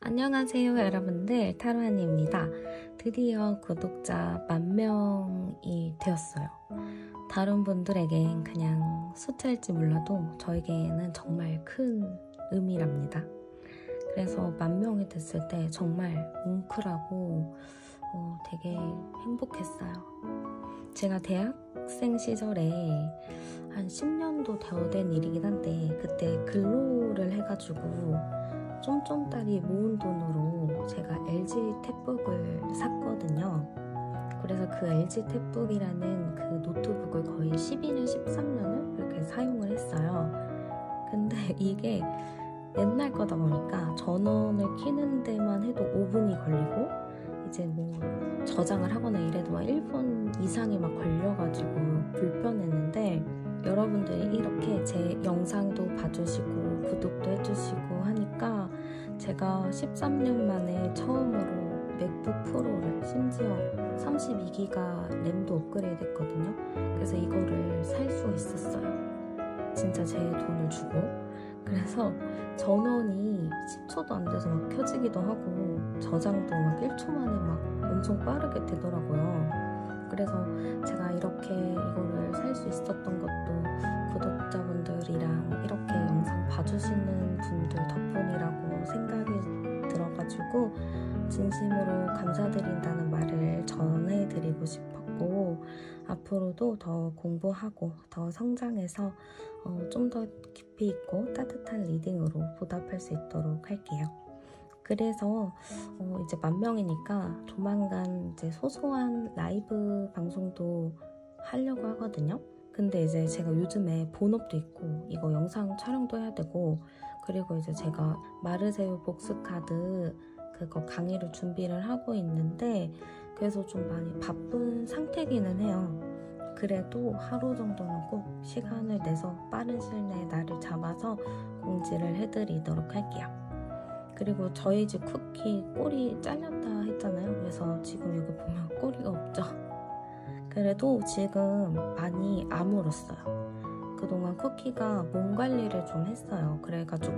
안녕하세요 여러분들, 타로하니입니다. 드디어 구독자 10,000명이 되었어요. 다른 분들에겐 그냥 숫자일지 몰라도 저에게는 정말 큰 의미랍니다. 그래서 10,000명이 됐을 때 정말 뭉클하고 되게 행복했어요. 제가 대학생 시절에 한 10년도 더 된 일이긴 한데 그때 근로를 해가지고 쫌쫌따리 모은 돈으로 제가 LG 탭북을 샀거든요. 그래서 그 LG 탭북이라는 그 노트북을 거의 12년, 13년을 이렇게 사용을 했어요. 근데 이게 옛날 거다 보니까 전원을 켜는 데만 해도 5분이 걸리고 이제 뭐 저장을 하거나 이래도 막 1분 이상이 막 걸려가지고 불편했는데, 여러분들이 이렇게 제 영상도 봐주시고 구독도 해주시고 하니까 제가 13년 만에 처음으로 맥북 프로를, 심지어 32기가 램도 업그레이드 했거든요. 그래서 이거를 살 수 있었어요. 진짜 제 돈을 주고. 그래서 전원이 10초도 안 돼서 막 켜지기도 하고 저장도 막 1초 만에 막 엄청 빠르게 되더라고요. 그래서 제가 이렇게 이거를 살 수 있었던 것도 구독자분들이랑 이렇게 영상 봐주시는 분들 덕분이라고 생각이 들어가지고 진심으로 감사드린다는 말을 전해드리고 싶었고, 앞으로도 더 공부하고 더 성장해서 좀 더 깊이 있고 따뜻한 리딩으로 보답할 수 있도록 할게요. 그래서 이제 10,000명이니까 조만간 이제 소소한 라이브 방송도 하려고 하거든요. 근데 이제 제가 요즘에 본업도 있고 이거 영상 촬영도 해야 되고, 그리고 이제 제가 마르세유 복수카드 그거 강의를 준비를 하고 있는데, 그래서 좀 많이 바쁜 상태기는 해요. 그래도 하루 정도는 꼭 시간을 내서 빠른 시일 내에 날을 잡아서 공지를 해드리도록 할게요. 그리고 저희 집 쿠키 꼬리 잘렸다 했잖아요. 그래서 지금 여기 보면 꼬리가 없죠. 그래도 지금 많이 아물었어요. 그동안 쿠키가 몸 관리를 좀 했어요. 그래가지고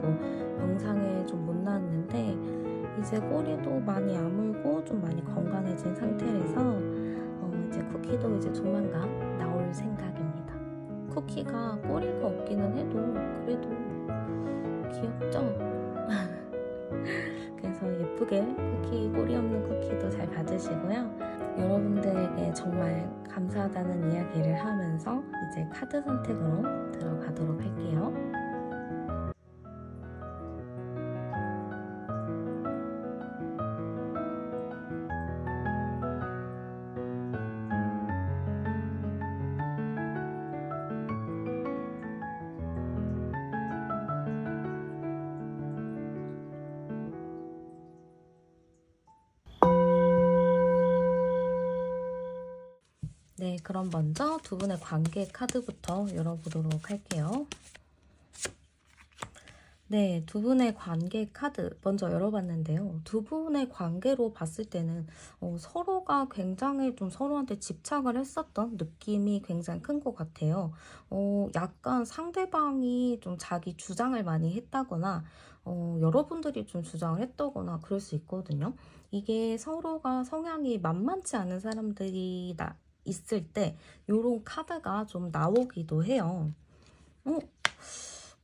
영상에 좀 못 나왔는데 이제 꼬리도 많이 아물고 좀 많이 건강해진 상태라서 이제 쿠키도 이제 조만간 나올 생각입니다. 쿠키가 꼬리가 없기는 해도 그래도 귀엽죠? 그래서 예쁘게 쿠키, 꼬리 없는 쿠키도 잘 받으시고요. 여러분들에게 정말 감사하다는 이야기를 하면서 이제 카드 선택으로 들어가도록 할게요. 네, 그럼 먼저 두 분의 관계 카드부터 열어보도록 할게요. 네, 두 분의 관계 카드 먼저 열어봤는데요. 두 분의 관계로 봤을 때는 서로가 굉장히 좀 서로한테 집착을 했었던 느낌이 굉장히 큰 것 같아요. 약간 상대방이 좀 자기 주장을 많이 했다거나 여러분들이 좀 주장을 했다거나 그럴 수 있거든요. 이게 서로가 성향이 만만치 않은 사람들이 있을 때 이런 카드가 좀 나오기도 해요.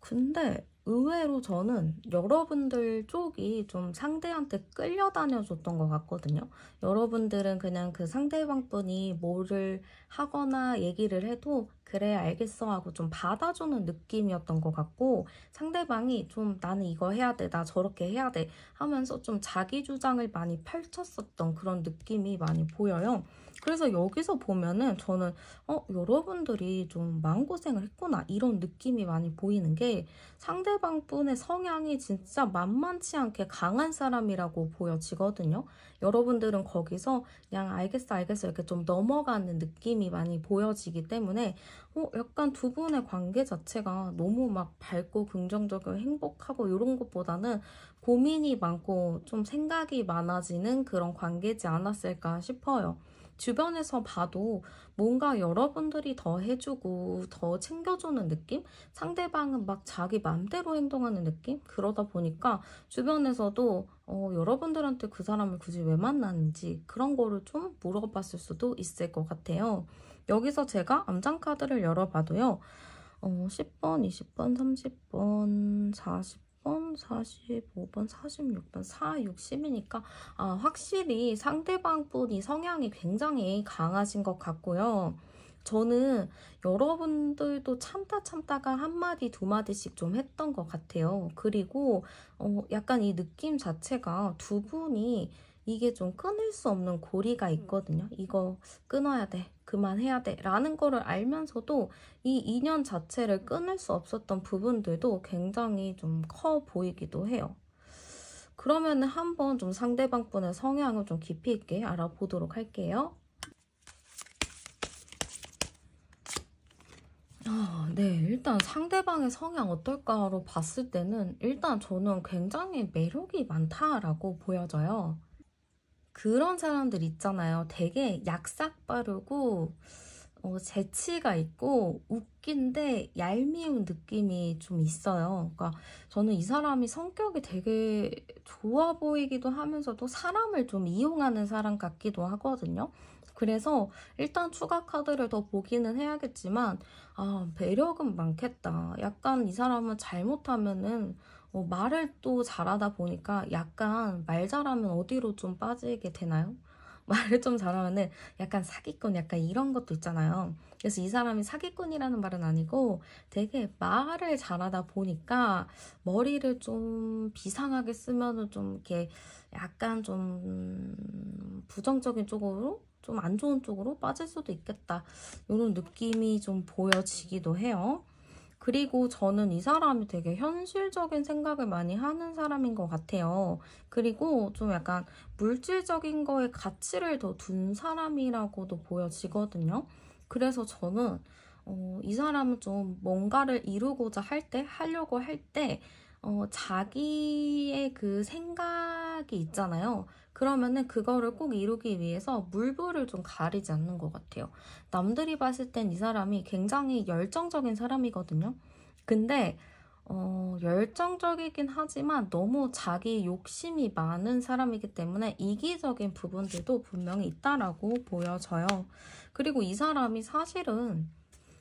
근데 의외로 저는 여러분들 쪽이 좀 상대한테 끌려다녀줬던 것 같거든요. 여러분들은 그냥 그 상대방 분이 뭐를 하거나 얘기를 해도 그래 알겠어 하고 좀 받아주는 느낌이었던 것 같고, 상대방이 좀 나는 이거 해야 돼, 나 저렇게 해야 돼 하면서 좀 자기 주장을 많이 펼쳤었던 그런 느낌이 많이 보여요. 그래서 여기서 보면은 저는 여러분들이 좀 마음고생을 했구나 이런 느낌이 많이 보이는 게, 상대방 분의 성향이 진짜 만만치 않게 강한 사람이라고 보여지거든요. 여러분들은 거기서 그냥 알겠어 이렇게 좀 넘어가는 느낌이 많이 보여지기 때문에 약간 두 분의 관계 자체가 너무 막 밝고 긍정적이고 행복하고 이런 것보다는 고민이 많고 좀 생각이 많아지는 그런 관계지 않았을까 싶어요. 주변에서 봐도 뭔가 여러분들이 더 해주고 더 챙겨주는 느낌? 상대방은 막 자기 맘대로 행동하는 느낌? 그러다 보니까 주변에서도 여러분들한테 그 사람을 굳이 왜 만났는지 그런 거를 좀 물어봤을 수도 있을 것 같아요. 여기서 제가 암장카드를 열어봐도요. 10번, 20번, 30번, 40번, 45번, 46번, 4, 6, 10이니까 확실히 상대방 분이 성향이 굉장히 강하신 것 같고요. 저는 여러분들도 참다가 한마디 두 마디씩 좀 했던 것 같아요. 그리고 약간 이 느낌 자체가 두 분이 이게 좀 끊을 수 없는 고리가 있거든요. 이거 끊어야 돼, 그만해야 돼 라는 거를 알면서도 이 인연 자체를 끊을 수 없었던 부분들도 굉장히 좀 커 보이기도 해요. 그러면 한번 좀 상대방 분의 성향을 좀 깊이 있게 알아보도록 할게요. 네, 일단 상대방의 성향 어떨까로 봤을 때는 일단 저는 굉장히 매력이 많다라고 보여져요. 그런 사람들 있잖아요. 되게 약삭 빠르고 재치가 있고 웃긴데 얄미운 느낌이 좀 있어요. 그러니까 저는 이 사람이 성격이 되게 좋아 보이기도 하면서도 사람을 좀 이용하는 사람 같기도 하거든요. 그래서 일단 추가 카드를 더 보기는 해야겠지만 매력은 많겠다. 약간 이 사람은 잘못하면은 말을 또 잘하다 보니까 약간 말 잘하면 어디로 좀 빠지게 되나요? 말을 좀 잘하면은 약간 사기꾼 약간 이런 것도 있잖아요. 그래서 이 사람이 사기꾼이라는 말은 아니고 되게 말을 잘하다 보니까 머리를 좀 비상하게 쓰면은 좀 이렇게 약간 좀 부정적인 쪽으로 좀 안 좋은 쪽으로 빠질 수도 있겠다. 이런 느낌이 좀 보여지기도 해요. 그리고 저는 이 사람이 되게 현실적인 생각을 많이 하는 사람인 것 같아요. 그리고 좀 약간 물질적인 거에 가치를 더 둔 사람이라고도 보여지거든요. 그래서 저는 이 사람은 좀 뭔가를 이루고자 할 때, 하려고 할 때, 자기의 그 생각이 있잖아요. 그러면은 그거를 꼭 이루기 위해서 물불을 좀 가리지 않는 것 같아요. 남들이 봤을 땐 이 사람이 굉장히 열정적인 사람이거든요. 근데 열정적이긴 하지만 너무 자기 욕심이 많은 사람이기 때문에 이기적인 부분들도 분명히 있다라고 보여져요. 그리고 이 사람이 사실은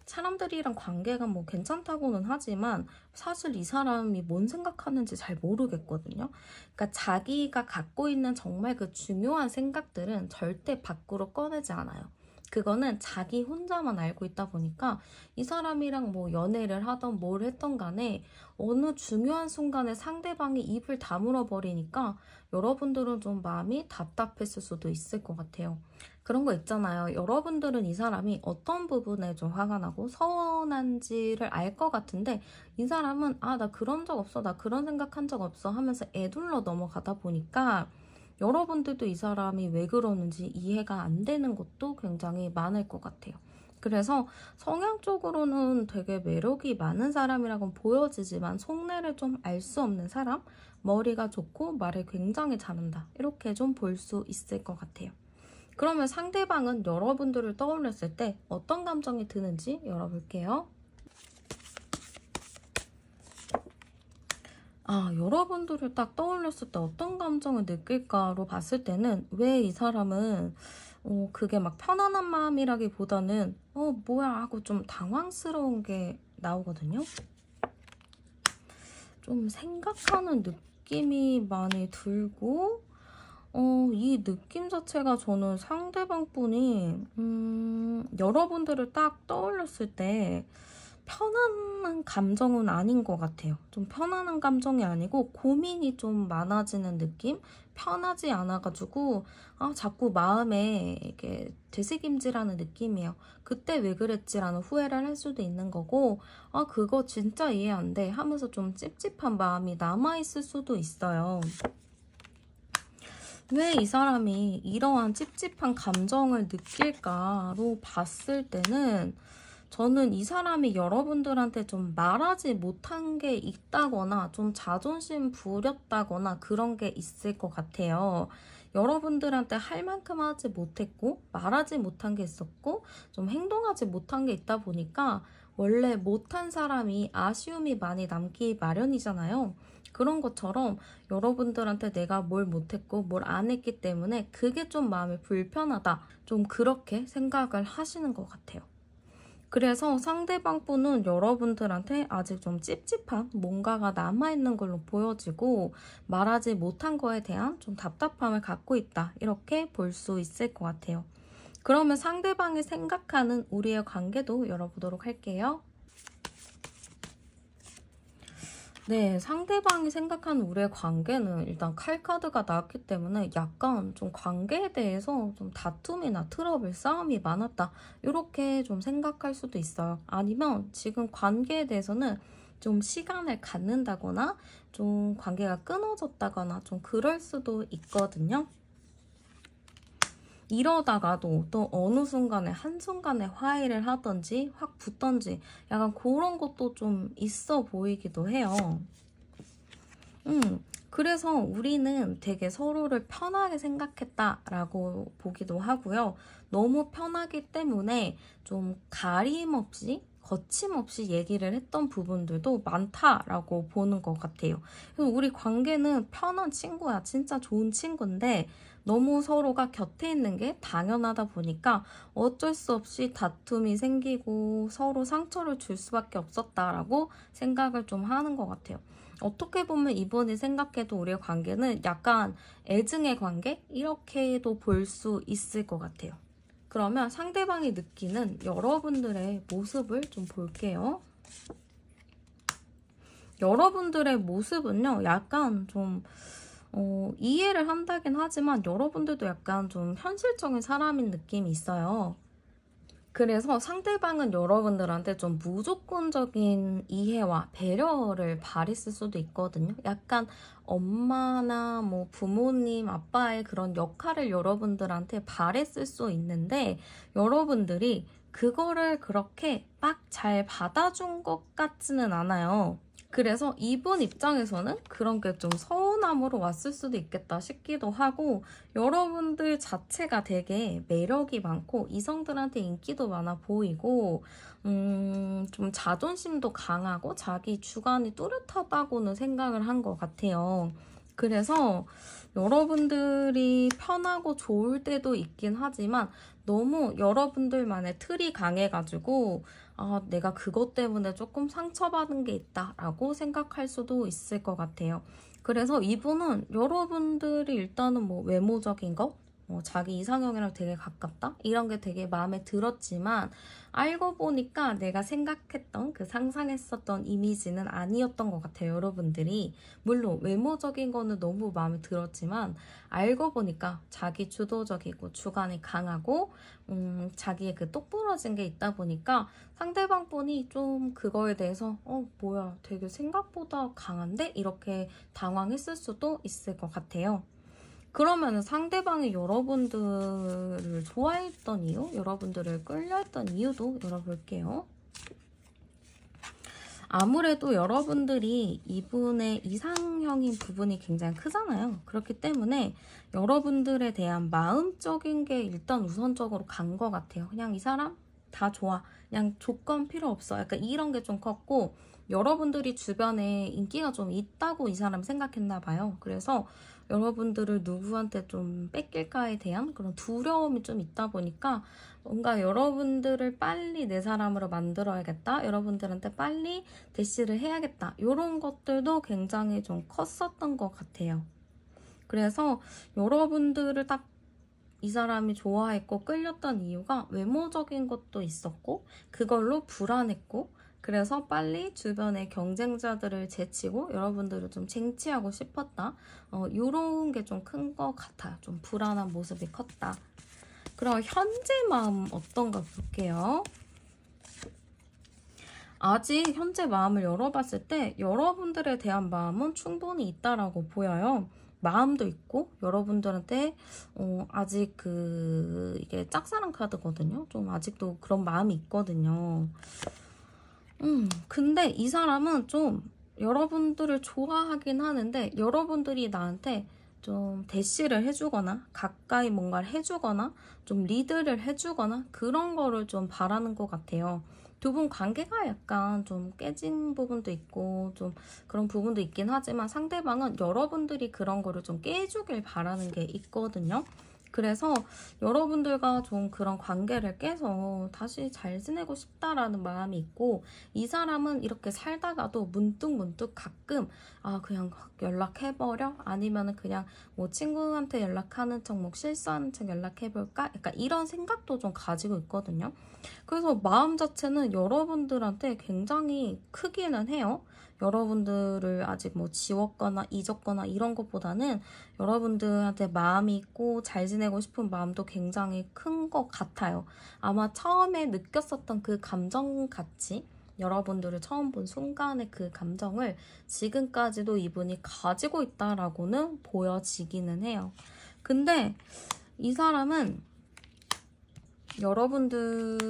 사람들이랑 관계가 뭐 괜찮다고는 하지만 사실 이 사람이 뭔 생각하는지 잘 모르겠거든요. 그러니까 자기가 갖고 있는 정말 그 중요한 생각들은 절대 밖으로 꺼내지 않아요. 그거는 자기 혼자만 알고 있다 보니까 이 사람이랑 뭐 연애를 하던 뭘 했던 간에 어느 중요한 순간에 상대방이 입을 다물어 버리니까 여러분들은 좀 마음이 답답했을 수도 있을 것 같아요. 그런 거 있잖아요. 여러분들은 이 사람이 어떤 부분에 좀 화가 나고 서운한지를 알 것 같은데 이 사람은 나 그런 적 없어, 나 그런 생각한 적 없어 하면서 애둘러 넘어가다 보니까 여러분들도 이 사람이 왜 그러는지 이해가 안 되는 것도 굉장히 많을 것 같아요. 그래서 성향적으로는 되게 매력이 많은 사람이라고 보여지지만 속내를 좀 알 수 없는 사람? 머리가 좋고 말을 굉장히 잘한다. 이렇게 좀 볼 수 있을 것 같아요. 그러면 상대방은 여러분들을 떠올렸을 때 어떤 감정이 드는지 열어볼게요. 여러분들을 딱 떠올렸을 때 어떤 감정을 느낄까로 봤을 때는 왜 이 사람은 그게 막 편안한 마음이라기보다는 뭐야 하고 좀 당황스러운 게 나오거든요. 좀 생각하는 느낌이 많이 들고 이 느낌 자체가 저는 상대방 분이 여러분들을 딱 떠올렸을 때 편안한 감정은 아닌 것 같아요. 좀 편안한 감정이 아니고 고민이 좀 많아지는 느낌? 편하지 않아가지고 자꾸 마음에 이렇게 되새김질하는 느낌이에요. 그때 왜 그랬지라는 후회를 할 수도 있는 거고 그거 진짜 이해 안 돼 하면서 좀 찝찝한 마음이 남아있을 수도 있어요. 왜 이 사람이 이러한 찝찝한 감정을 느낄까로 봤을 때는 저는 이 사람이 여러분들한테 좀 말하지 못한 게 있다거나 좀 자존심 부렸다거나 그런 게 있을 것 같아요. 여러분들한테 할 만큼 하지 못했고 말하지 못한 게 있었고 좀 행동하지 못한 게 있다 보니까 원래 못한 사람이 아쉬움이 많이 남기 마련이잖아요. 그런 것처럼 여러분들한테 내가 뭘 못했고 뭘 안 했기 때문에 그게 좀 마음이 불편하다. 좀 그렇게 생각을 하시는 것 같아요. 그래서 상대방 분은 여러분들한테 아직 좀 찝찝한 뭔가가 남아있는 걸로 보여지고 말하지 못한 거에 대한 좀 답답함을 갖고 있다. 이렇게 볼 수 있을 것 같아요. 그러면 상대방이 생각하는 우리의 관계도 열어보도록 할게요. 네, 상대방이 생각하는 우리의 관계는 일단 칼카드가 나왔기 때문에 약간 좀 관계에 대해서 좀 다툼이나 트러블, 싸움이 많았다. 이렇게 좀 생각할 수도 있어요. 아니면 지금 관계에 대해서는 좀 시간을 갖는다거나 좀 관계가 끊어졌다거나 좀 그럴 수도 있거든요. 이러다가도 또 어느 순간에 한순간에 화해를 하던지 확 붙던지 약간 그런 것도 좀 있어 보이기도 해요. 그래서 우리는 되게 서로를 편하게 생각했다라고 보기도 하고요. 너무 편하기 때문에 좀 가림 없이 거침없이 얘기를 했던 부분들도 많다라고 보는 것 같아요. 그래서 우리 관계는 편한 친구야. 진짜 좋은 친구인데 너무 서로가 곁에 있는 게 당연하다 보니까 어쩔 수 없이 다툼이 생기고 서로 상처를 줄 수밖에 없었다라고 생각을 좀 하는 것 같아요. 어떻게 보면 이분이 생각해도 우리의 관계는 약간 애증의 관계? 이렇게도 볼 수 있을 것 같아요. 그러면 상대방이 느끼는 여러분들의 모습을 좀 볼게요. 여러분들의 모습은요, 약간 좀 이해를 한다긴 하지만 여러분들도 약간 좀 현실적인 사람인 느낌이 있어요. 그래서 상대방은 여러분들한테 좀 무조건적인 이해와 배려를 바랬을 수도 있거든요. 약간 엄마나 뭐 부모님, 아빠의 그런 역할을 여러분들한테 바랬을 수 있는데 여러분들이 그거를 그렇게 막 잘 받아준 것 같지는 않아요. 그래서 이분 입장에서는 그런 게 좀 서운함으로 왔을 수도 있겠다 싶기도 하고 여러분들 자체가 되게 매력이 많고 이성들한테 인기도 많아 보이고 좀 자존심도 강하고 자기 주관이 뚜렷하다고는 생각을 한 것 같아요. 그래서 여러분들이 편하고 좋을 때도 있긴 하지만 너무 여러분들만의 틀이 강해가지고 내가 그것 때문에 조금 상처받은 게 있다라고 생각할 수도 있을 것 같아요. 그래서 이분은 여러분들이 일단은 뭐 외모적인 거, 자기 이상형이랑 되게 가깝다? 이런 게 되게 마음에 들었지만 알고 보니까 내가 생각했던 그 상상했었던 이미지는 아니었던 것 같아요. 여러분들이 물론 외모적인 거는 너무 마음에 들었지만 알고 보니까 자기 주도적이고 주관이 강하고 자기의 그 똑부러진 게 있다 보니까 상대방 분이 좀 그거에 대해서 뭐야 되게 생각보다 강한데? 이렇게 당황했을 수도 있을 것 같아요. 그러면 상대방이 여러분들을 좋아했던 이유, 여러분들을 끌려했던 이유도 열어볼게요. 아무래도 여러분들이 이분의 이상형인 부분이 굉장히 크잖아요. 그렇기 때문에 여러분들에 대한 마음적인 게 일단 우선적으로 간 것 같아요. 그냥 이 사람 다 좋아. 그냥 조건 필요 없어. 약간 이런 게 좀 컸고 여러분들이 주변에 인기가 좀 있다고 이 사람 생각했나 봐요. 그래서 여러분들을 누구한테 좀 뺏길까에 대한 그런 두려움이 좀 있다 보니까 뭔가 여러분들을 빨리 내 사람으로 만들어야겠다. 여러분들한테 빨리 대시를 해야겠다. 이런 것들도 굉장히 좀 컸었던 것 같아요. 그래서 여러분들을 딱 이 사람이 좋아했고 끌렸던 이유가 외모적인 것도 있었고 그걸로 불안했고 그래서 빨리 주변의 경쟁자들을 제치고 여러분들을 좀 쟁취하고 싶었다. 이런 게 좀 큰 것 같아요. 좀 불안한 모습이 컸다. 그럼 현재 마음 어떤가 볼게요. 아직 현재 마음을 열어봤을 때 여러분들에 대한 마음은 충분히 있다라고 보여요. 마음도 있고 여러분들한테 아직 이게 짝사랑 카드거든요. 좀 아직도 그런 마음이 있거든요. 근데 이 사람은 좀 여러분들을 좋아하긴 하는데 여러분들이 나한테 좀 대시를 해주거나 가까이 뭔가를 해주거나 좀 리드를 해주거나 그런 거를 좀 바라는 것 같아요. 두 분 관계가 약간 좀 깨진 부분도 있고 좀 그런 부분도 있긴 하지만 상대방은 여러분들이 그런 거를 좀 깨주길 바라는 게 있거든요. 그래서 여러분들과 좀 그런 관계를 깨서 다시 잘 지내고 싶다라는 마음이 있고, 이 사람은 이렇게 살다가도 문득문득 가끔 그냥 연락해버려? 아니면은 그냥 뭐 친구한테 연락하는 척, 뭐 실수하는 척 연락해볼까? 약간 이런 생각도 좀 가지고 있거든요. 그래서 마음 자체는 여러분들한테 굉장히 크기는 해요. 여러분들을 아직 뭐 지웠거나 잊었거나 이런 것보다는 여러분들한테 마음이 있고 잘 지내고 싶은 마음도 굉장히 큰 것 같아요. 아마 처음에 느꼈었던 그 감정 같이 여러분들을 처음 본 순간의 그 감정을 지금까지도 이분이 가지고 있다라고는 보여지기는 해요. 근데 이 사람은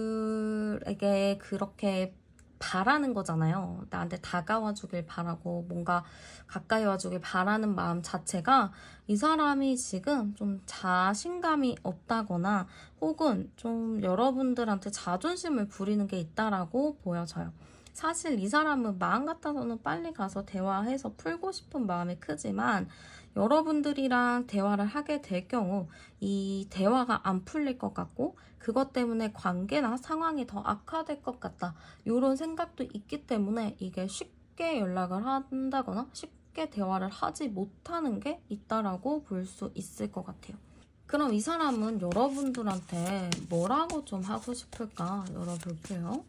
여러분들에게 그렇게 바라는 거잖아요. 나한테 다가와 주길 바라고 뭔가 가까이 와 주길 바라는 마음 자체가 이 사람이 지금 좀 자신감이 없다거나 혹은 좀 여러분들한테 자존심을 부리는 게 있다라고 보여져요. 사실 이 사람은 마음 같아서는 빨리 가서 대화해서 풀고 싶은 마음이 크지만 여러분들이랑 대화를 하게 될 경우 이 대화가 안 풀릴 것 같고 그것 때문에 관계나 상황이 더 악화될 것 같다. 이런 생각도 있기 때문에 이게 쉽게 연락을 한다거나 쉽게 대화를 하지 못하는 게 있다라고 볼 수 있을 것 같아요. 그럼 이 사람은 여러분들한테 뭐라고 좀 하고 싶을까 열어볼게요.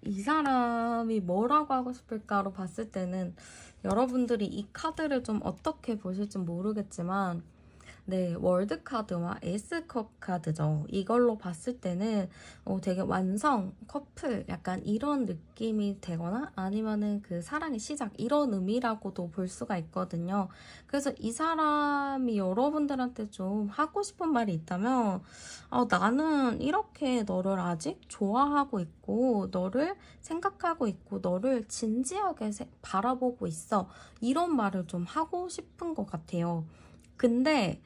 이 사람이 뭐라고 하고 싶을까로 봤을 때는 여러분들이 이 카드를 좀 어떻게 보실지 모르겠지만 네, 월드카드와 에이스컵 카드죠. 이걸로 봤을 때는 되게 완성, 커플 약간 이런 느낌이 되거나 아니면은 그 사랑의 시작 이런 의미라고도 볼 수가 있거든요. 그래서 이 사람이 여러분들한테 좀 하고 싶은 말이 있다면 나는 이렇게 너를 아직 좋아하고 있고 너를 생각하고 있고 너를 진지하게 바라보고 있어. 이런 말을 좀 하고 싶은 것 같아요. 근데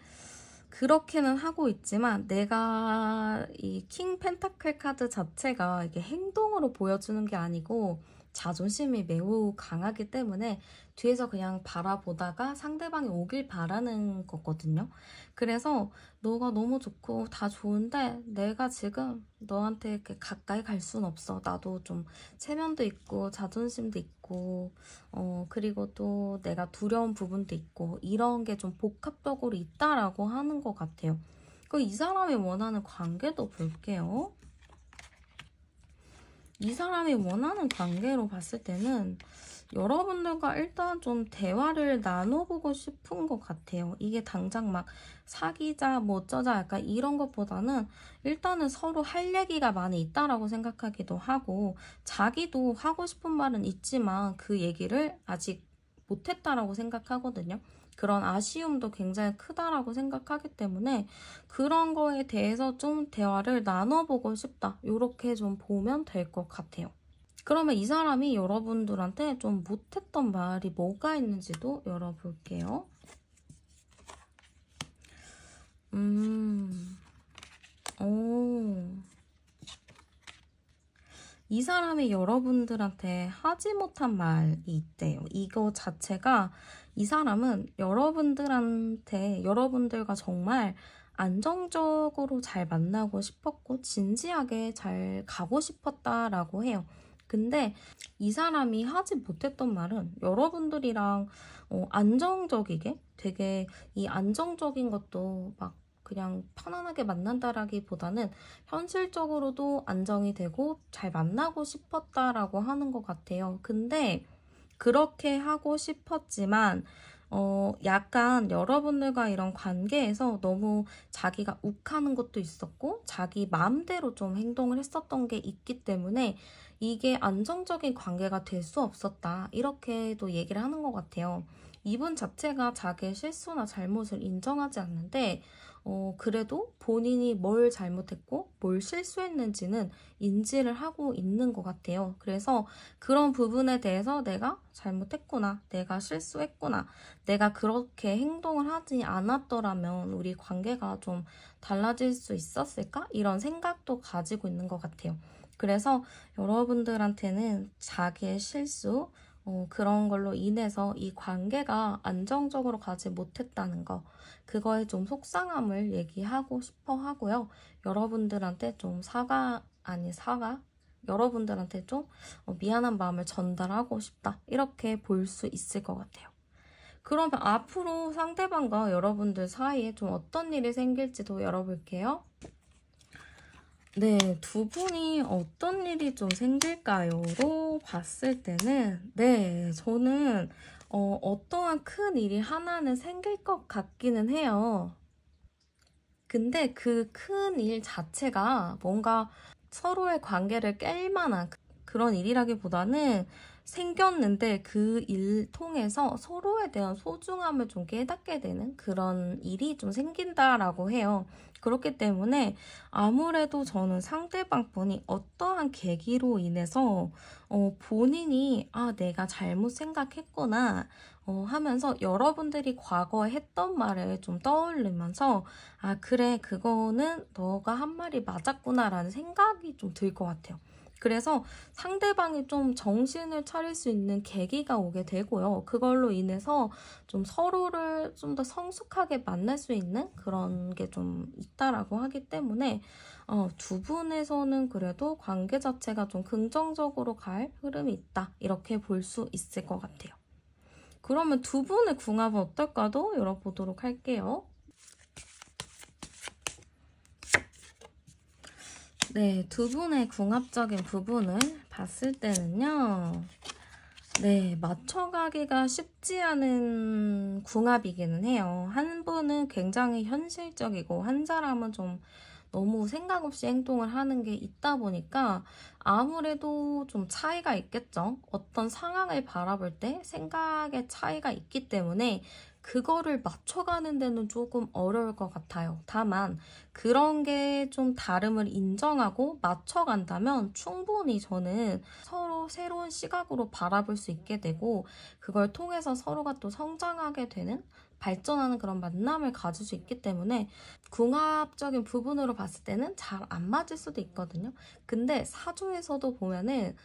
그렇게는 하고 있지만 내가 이 킹 펜타클 카드 자체가 이게 행동으로 보여주는 게 아니고 자존심이 매우 강하기 때문에 뒤에서 그냥 바라보다가 상대방이 오길 바라는 거거든요. 그래서 너가 너무 좋고 다 좋은데 내가 지금 너한테 이렇게 가까이 갈 순 없어. 나도 좀 체면도 있고 자존심도 있고 그리고 또 내가 두려운 부분도 있고 이런 게 좀 복합적으로 있다라고 하는 것 같아요. 이 사람이 원하는 관계도 볼게요. 이 사람이 원하는 관계로 봤을 때는 여러분들과 일단 좀 대화를 나눠보고 싶은 것 같아요. 이게 당장 막 사귀자 뭐 어쩌자 약간 이런 것보다는 일단은 서로 할 얘기가 많이 있다라고 생각하기도 하고 자기도 하고 싶은 말은 있지만 그 얘기를 아직 못했다라고 생각하거든요. 그런 아쉬움도 굉장히 크다라고 생각하기 때문에 그런 거에 대해서 좀 대화를 나눠보고 싶다. 이렇게 좀 보면 될 것 같아요. 그러면 이 사람이 여러분들한테 좀 못했던 말이 뭐가 있는지도 열어볼게요. 이 사람이 여러분들한테 하지 못한 말이 있대요. 이거 자체가 이 사람은 여러분들과 정말 안정적으로 잘 만나고 싶었고 진지하게 잘 가고 싶었다라고 해요. 근데 이 사람이 하지 못했던 말은 여러분들이랑 안정적이게 되게 이 안정적인 것도 막 그냥 편안하게 만난다라기보다는 현실적으로도 안정이 되고 잘 만나고 싶었다라고 하는 것 같아요. 근데 그렇게 하고 싶었지만 약간 여러분들과 이런 관계에서 너무 자기가 욱하는 것도 있었고 자기 마음대로 좀 행동을 했었던 게 있기 때문에 이게 안정적인 관계가 될 수 없었다. 이렇게도 얘기를 하는 것 같아요. 이분 자체가 자기의 실수나 잘못을 인정하지 않는데 그래도 본인이 뭘 잘못했고 뭘 실수했는지는 인지를 하고 있는 것 같아요. 그래서 그런 부분에 대해서 내가 잘못했구나, 내가 실수했구나, 내가 그렇게 행동을 하지 않았더라면 우리 관계가 좀 달라질 수 있었을까? 이런 생각도 가지고 있는 것 같아요. 그래서 여러분들한테는 자기의 실수, 그런 걸로 인해서 이 관계가 안정적으로 가지 못했다는 거, 그거에 좀 속상함을 얘기하고 싶어 하고요. 여러분들한테 좀 여러분들한테 좀 미안한 마음을 전달하고 싶다. 이렇게 볼 수 있을 것 같아요. 그러면 앞으로 상대방과 여러분들 사이에 좀 어떤 일이 생길지도 열어볼게요. 네, 두 분이 어떤 일이 좀 생길까요?로 봤을 때는, 네, 저는 어떠한 큰 일이 하나는 생길 것 같기는 해요. 근데 그 큰 일 자체가 뭔가 서로의 관계를 깰 만한 그런 일이라기보다는 생겼는데 그 일 통해서 서로에 대한 소중함을 좀 깨닫게 되는 그런 일이 좀 생긴다라고 해요. 그렇기 때문에 아무래도 저는 상대방 분이 어떠한 계기로 인해서 본인이 내가 잘못 생각했구나 하면서 여러분들이 과거에 했던 말을 좀 떠올리면서 그래, 그거는 너가 한 말이 맞았구나 라는 생각이 좀 들 것 같아요. 그래서 상대방이 좀 정신을 차릴 수 있는 계기가 오게 되고요. 그걸로 인해서 좀 서로를 좀 더 성숙하게 만날 수 있는 그런 게 좀 있다라고 하기 때문에 두 분에서는 그래도 관계 자체가 좀 긍정적으로 갈 흐름이 있다. 이렇게 볼 수 있을 것 같아요. 그러면 두 분의 궁합은 어떨까도 열어보도록 할게요. 네, 두 분의 궁합적인 부분을 봤을 때는요. 네, 맞춰가기가 쉽지 않은 궁합이기는 해요. 한 분은 굉장히 현실적이고 한 사람은 좀 너무 생각 없이 행동을 하는 게 있다 보니까 아무래도 좀 차이가 있겠죠. 어떤 상황을 바라볼 때 생각의 차이가 있기 때문에 그거를 맞춰가는 데는 조금 어려울 것 같아요. 다만 그런 게 좀 다름을 인정하고 맞춰간다면 충분히 저는 서로 새로운 시각으로 바라볼 수 있게 되고 그걸 통해서 서로가 또 성장하게 되는 발전하는 그런 만남을 가질 수 있기 때문에 궁합적인 부분으로 봤을 때는 잘 안 맞을 수도 있거든요. 근데 사주에서도 보면은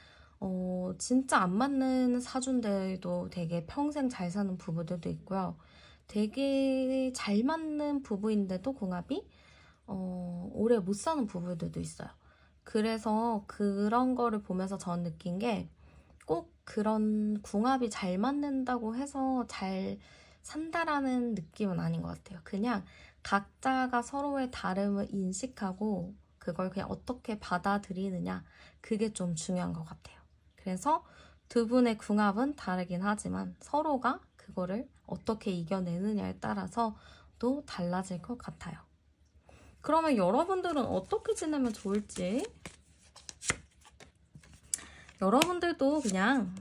진짜 안 맞는 사주인데도 되게 평생 잘 사는 부부들도 있고요. 되게 잘 맞는 부부인데도 궁합이 오래 못 사는 부부들도 있어요. 그래서 그런 거를 보면서 전 느낀 게 꼭 그런 궁합이 잘 맞는다고 해서 잘 산다라는 느낌은 아닌 것 같아요. 그냥 각자가 서로의 다름을 인식하고 그걸 그냥 어떻게 받아들이느냐, 그게 좀 중요한 것 같아요. 그래서 두 분의 궁합은 다르긴 하지만 서로가 그거를 어떻게 이겨내느냐에 따라서 또 달라질 것 같아요. 그러면 여러분들은 어떻게 지내면 좋을지, 여러분들도 그냥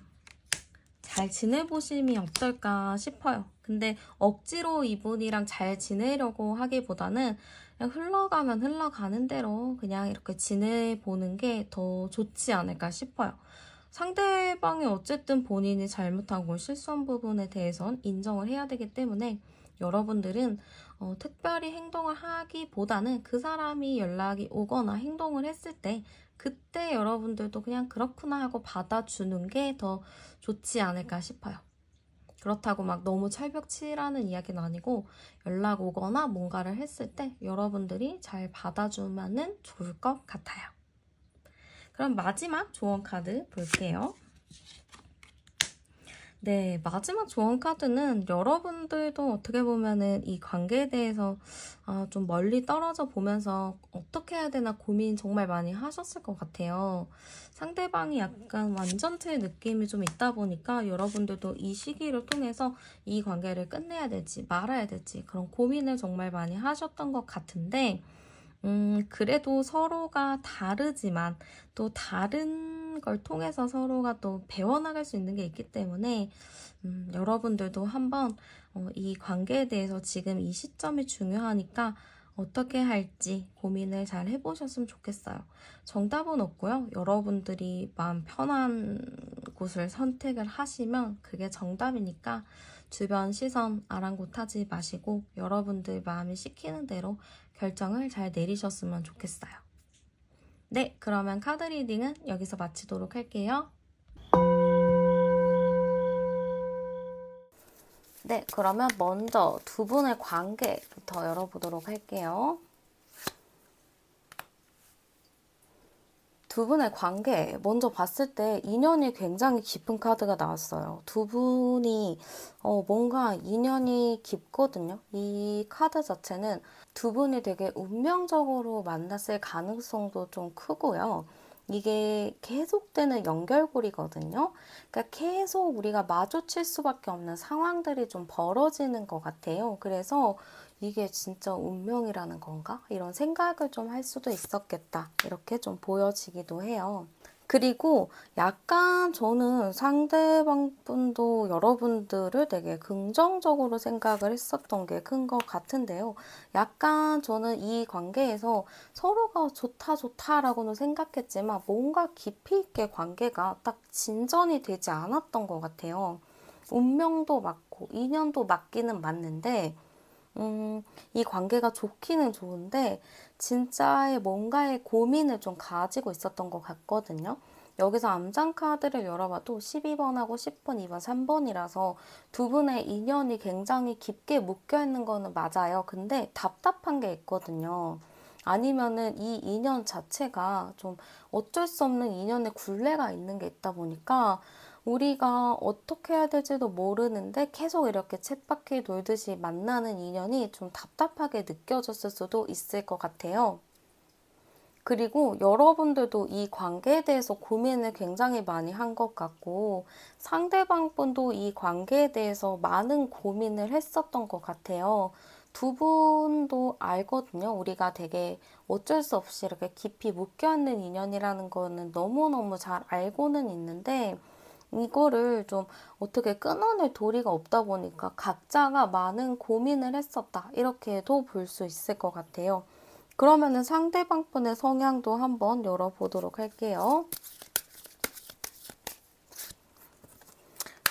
잘 지내보심이 어떨까 싶어요. 근데 억지로 이분이랑 잘 지내려고 하기보다는 그냥 흘러가면 흘러가는 대로 그냥 이렇게 지내보는 게 더 좋지 않을까 싶어요. 상대방이 어쨌든 본인이 잘못하고 실수한 부분에 대해선 인정을 해야 되기 때문에 여러분들은 특별히 행동을 하기보다는 그 사람이 연락이 오거나 행동을 했을 때 그때 여러분들도 그냥 그렇구나 하고 받아주는 게 더 좋지 않을까 싶어요. 그렇다고 막 너무 철벽치라는 이야기는 아니고 연락 오거나 뭔가를 했을 때 여러분들이 잘 받아주면 좋을 것 같아요. 그럼 마지막 조언 카드 볼게요. 네, 마지막 조언 카드는 여러분들도 어떻게 보면은 이 관계에 대해서 좀 멀리 떨어져 보면서 어떻게 해야 되나 고민 정말 많이 하셨을 것 같아요. 상대방이 약간 완전체 느낌이 좀 있다 보니까 여러분들도 이 시기를 통해서 이 관계를 끝내야 될지 말아야 될지 그런 고민을 정말 많이 하셨던 것 같은데 그래도 서로가 다르지만 또 다른 걸 통해서 서로가 또 배워나갈 수 있는 게 있기 때문에 여러분들도 한번 이 관계에 대해서 지금 이 시점이 중요하니까 어떻게 할지 고민을 잘 해보셨으면 좋겠어요. 정답은 없고요. 여러분들이 마음 편한 곳을 선택을 하시면 그게 정답이니까 주변 시선 아랑곳하지 마시고 여러분들 마음이 시키는 대로 결정을 잘 내리셨으면 좋겠어요. 네, 그러면 카드 리딩은 여기서 마치도록 할게요. 네, 그러면 먼저 두 분의 관계부터 열어보도록 할게요. 두 분의 관계 먼저 봤을 때 인연이 굉장히 깊은 카드가 나왔어요. 두 분이 뭔가 인연이 깊거든요. 이 카드 자체는 두 분이 되게 운명적으로 만났을 가능성도 좀 크고요. 이게 계속되는 연결고리거든요. 그러니까 계속 우리가 마주칠 수밖에 없는 상황들이 좀 벌어지는 것 같아요. 그래서 이게 진짜 운명이라는 건가? 이런 생각을 좀 할 수도 있었겠다. 이렇게 좀 보여지기도 해요. 그리고 약간 저는 상대방 분도 여러분들을 되게 긍정적으로 생각을 했었던 게 큰 것 같은데요. 약간 저는 이 관계에서 서로가 좋다라고는 생각했지만 뭔가 깊이 있게 관계가 딱 진전이 되지 않았던 것 같아요. 운명도 맞고 인연도 맞기는 맞는데 이 관계가 좋기는 좋은데 진짜의 뭔가의 고민을 좀 가지고 있었던 것 같거든요. 여기서 암장 카드를 열어봐도 12번하고 10번, 2번, 3번이라서 두 분의 인연이 굉장히 깊게 묶여 있는 거는 맞아요. 근데 답답한 게 있거든요. 아니면은 이 인연 자체가 좀 어쩔 수 없는 인연의 굴레가 있는 게 있다 보니까 우리가 어떻게 해야 될지도 모르는데 계속 이렇게 쳇바퀴 돌듯이 만나는 인연이 좀 답답하게 느껴졌을 수도 있을 것 같아요. 그리고 여러분들도 이 관계에 대해서 고민을 굉장히 많이 한 것 같고 상대방 분도 이 관계에 대해서 많은 고민을 했었던 것 같아요. 두 분도 알거든요. 우리가 되게 어쩔 수 없이 이렇게 깊이 묶여있는 인연이라는 거는 너무너무 잘 알고는 있는데 이거를 좀 어떻게 끊어낼 도리가 없다 보니까 각자가 많은 고민을 했었다. 이렇게도 볼 수 있을 것 같아요. 그러면은 상대방 분의 성향도 한번 열어보도록 할게요.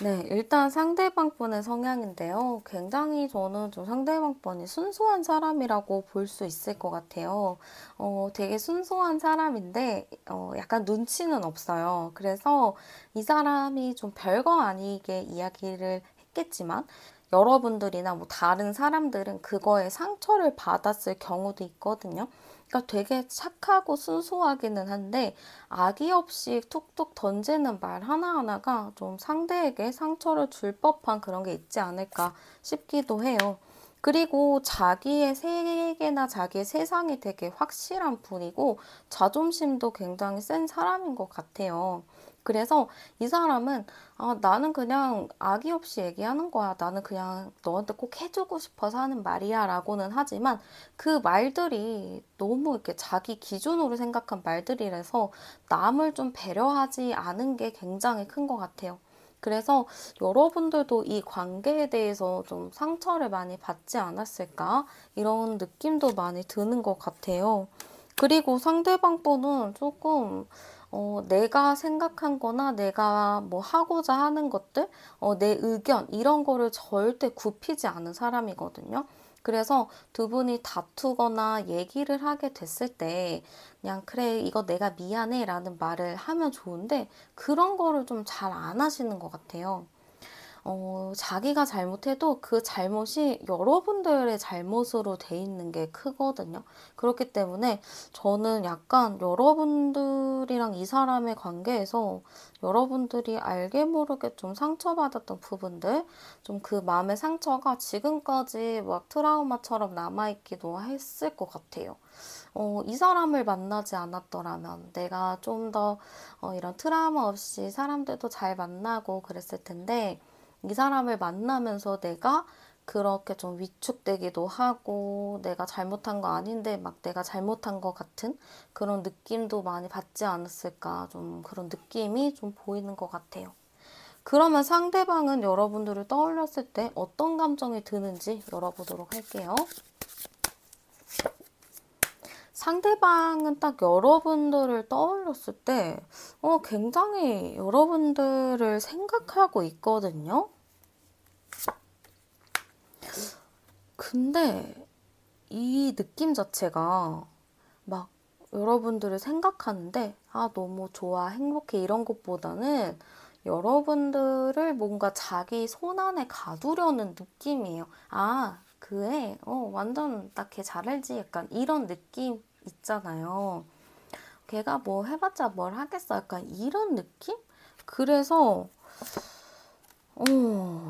네, 일단 상대방 분의 성향인데요. 굉장히 저는 좀 상대방 분이 순수한 사람이라고 볼 수 있을 것 같아요. 되게 순수한 사람인데, 약간 눈치는 없어요. 그래서 이 사람이 좀 별거 아니게 이야기를 했겠지만, 여러분들이나 뭐 다른 사람들은 그거에 상처를 받았을 경우도 있거든요. 그러니까 되게 착하고 순수하기는 한데 악의 없이 툭툭 던지는 말 하나하나가 좀 상대에게 상처를 줄 법한 그런 게 있지 않을까 싶기도 해요. 그리고 자기의 세계나 자기의 세상이 되게 확실한 분이고 자존심도 굉장히 센 사람인 것 같아요. 그래서 이 사람은 나는 그냥 악의 없이 얘기하는 거야. 나는 그냥 너한테 꼭 해주고 싶어서 하는 말이야 라고는 하지만 그 말들이 너무 이렇게 자기 기준으로 생각한 말들이라서 남을 좀 배려하지 않은 게 굉장히 큰 것 같아요. 그래서 여러분들도 이 관계에 대해서 좀 상처를 많이 받지 않았을까? 이런 느낌도 많이 드는 것 같아요. 그리고 상대방 분은 조금 내가 생각한 거나 내가 뭐 하고자 하는 것들, 내 의견, 이런 거를 절대 굽히지 않은 사람이거든요. 그래서 두 분이 다투거나 얘기를 하게 됐을 때 그냥 그래 이거 내가 미안해 라는 말을 하면 좋은데 그런 거를 좀 잘 안 하시는 것 같아요. 자기가 잘못해도 그 잘못이 여러분들의 잘못으로 돼 있는 게 크거든요. 그렇기 때문에 저는 약간 여러분들이랑 이 사람의 관계에서 여러분들이 알게 모르게 좀 상처받았던 부분들, 좀 그 마음의 상처가 지금까지 막 트라우마처럼 남아있기도 했을 것 같아요. 이 사람을 만나지 않았더라면 내가 좀 더 이런 트라우마 없이 사람들도 잘 만나고 그랬을 텐데 이 사람을 만나면서 내가 그렇게 좀 위축되기도 하고 내가 잘못한 거 아닌데 막 내가 잘못한 것 같은 그런 느낌도 많이 받지 않았을까 좀 그런 느낌이 좀 보이는 것 같아요. 그러면 상대방은 여러분들을 떠올렸을 때 어떤 감정이 드는지 열어보도록 할게요. 상대방은 딱 여러분들을 떠올렸을 때 굉장히 여러분들을 생각하고 있거든요. 근데 이 느낌 자체가 막 여러분들을 생각하는데 너무 좋아, 행복해 이런 것보다는 여러분들을 뭔가 자기 손안에 가두려는 느낌이에요. 그애 완전 나 걔 잘 알지 약간 이런 느낌 있잖아요. 걔가 뭐 해봤자 뭘 하겠어 약간 이런 느낌? 그래서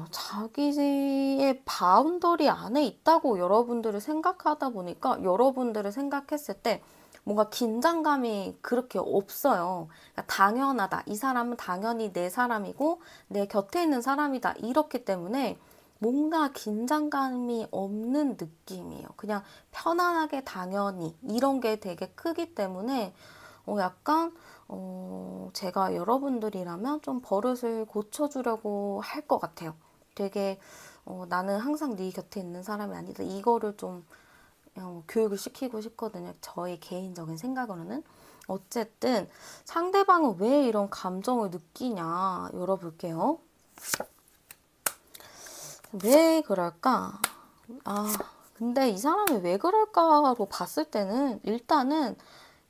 자기의 바운더리 안에 있다고 여러분들을 생각하다 보니까 여러분들을 생각했을 때 뭔가 긴장감이 그렇게 없어요. 그러니까 당연하다. 이 사람은 당연히 내 사람이고 내 곁에 있는 사람이다. 이렇기 때문에 뭔가 긴장감이 없는 느낌이에요. 그냥 편안하게 당연히 이런 게 되게 크기 때문에 약간 제가 여러분들이라면 좀 버릇을 고쳐주려고 할 것 같아요. 되게 나는 항상 네 곁에 있는 사람이 아니다. 이거를 좀 교육을 시키고 싶거든요. 저의 개인적인 생각으로는. 어쨌든 상대방은 왜 이런 감정을 느끼냐 열어볼게요. 왜 그럴까? 근데 이 사람이 왜 그럴까로 봤을 때는 일단은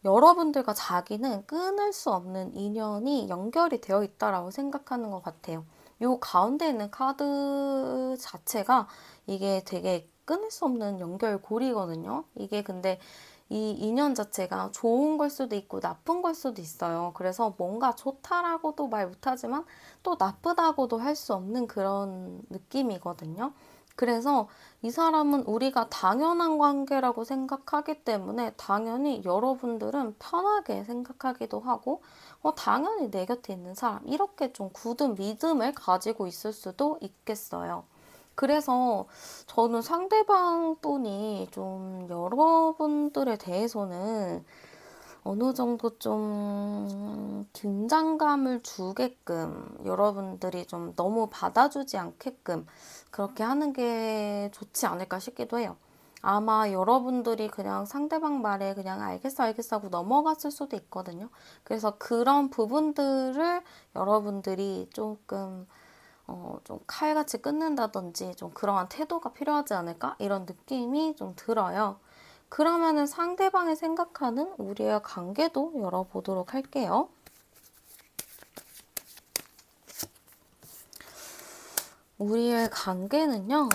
여러분들과 자기는 끊을 수 없는 인연이 연결이 되어 있다라고 생각하는 것 같아요. 요 가운데 있는 카드 자체가 이게 되게 끊을 수 없는 연결고리거든요. 이게 근데 이 인연 자체가 좋은 걸 수도 있고 나쁜 걸 수도 있어요. 그래서 뭔가 좋다라고도 말 못하지만 또 나쁘다고도 할 수 없는 그런 느낌이거든요. 그래서 이 사람은 우리가 당연한 관계라고 생각하기 때문에 당연히 여러분들은 편하게 생각하기도 하고 당연히 내 곁에 있는 사람 이렇게 좀 굳은 믿음을 가지고 있을 수도 있겠어요. 그래서 저는 상대방 분이 좀 여러분들에 대해서는 어느 정도 좀 긴장감을 주게끔 여러분들이 좀 너무 받아주지 않게끔 그렇게 하는 게 좋지 않을까 싶기도 해요. 아마 여러분들이 그냥 상대방 말에 그냥 알겠어 알겠어 하고 넘어갔을 수도 있거든요. 그래서 그런 부분들을 여러분들이 조금 좀 칼같이 끊는다든지 좀 그러한 태도가 필요하지 않을까? 이런 느낌이 좀 들어요. 그러면은 상대방이 생각하는 우리의 관계도 열어보도록 할게요. 우리의 관계는요,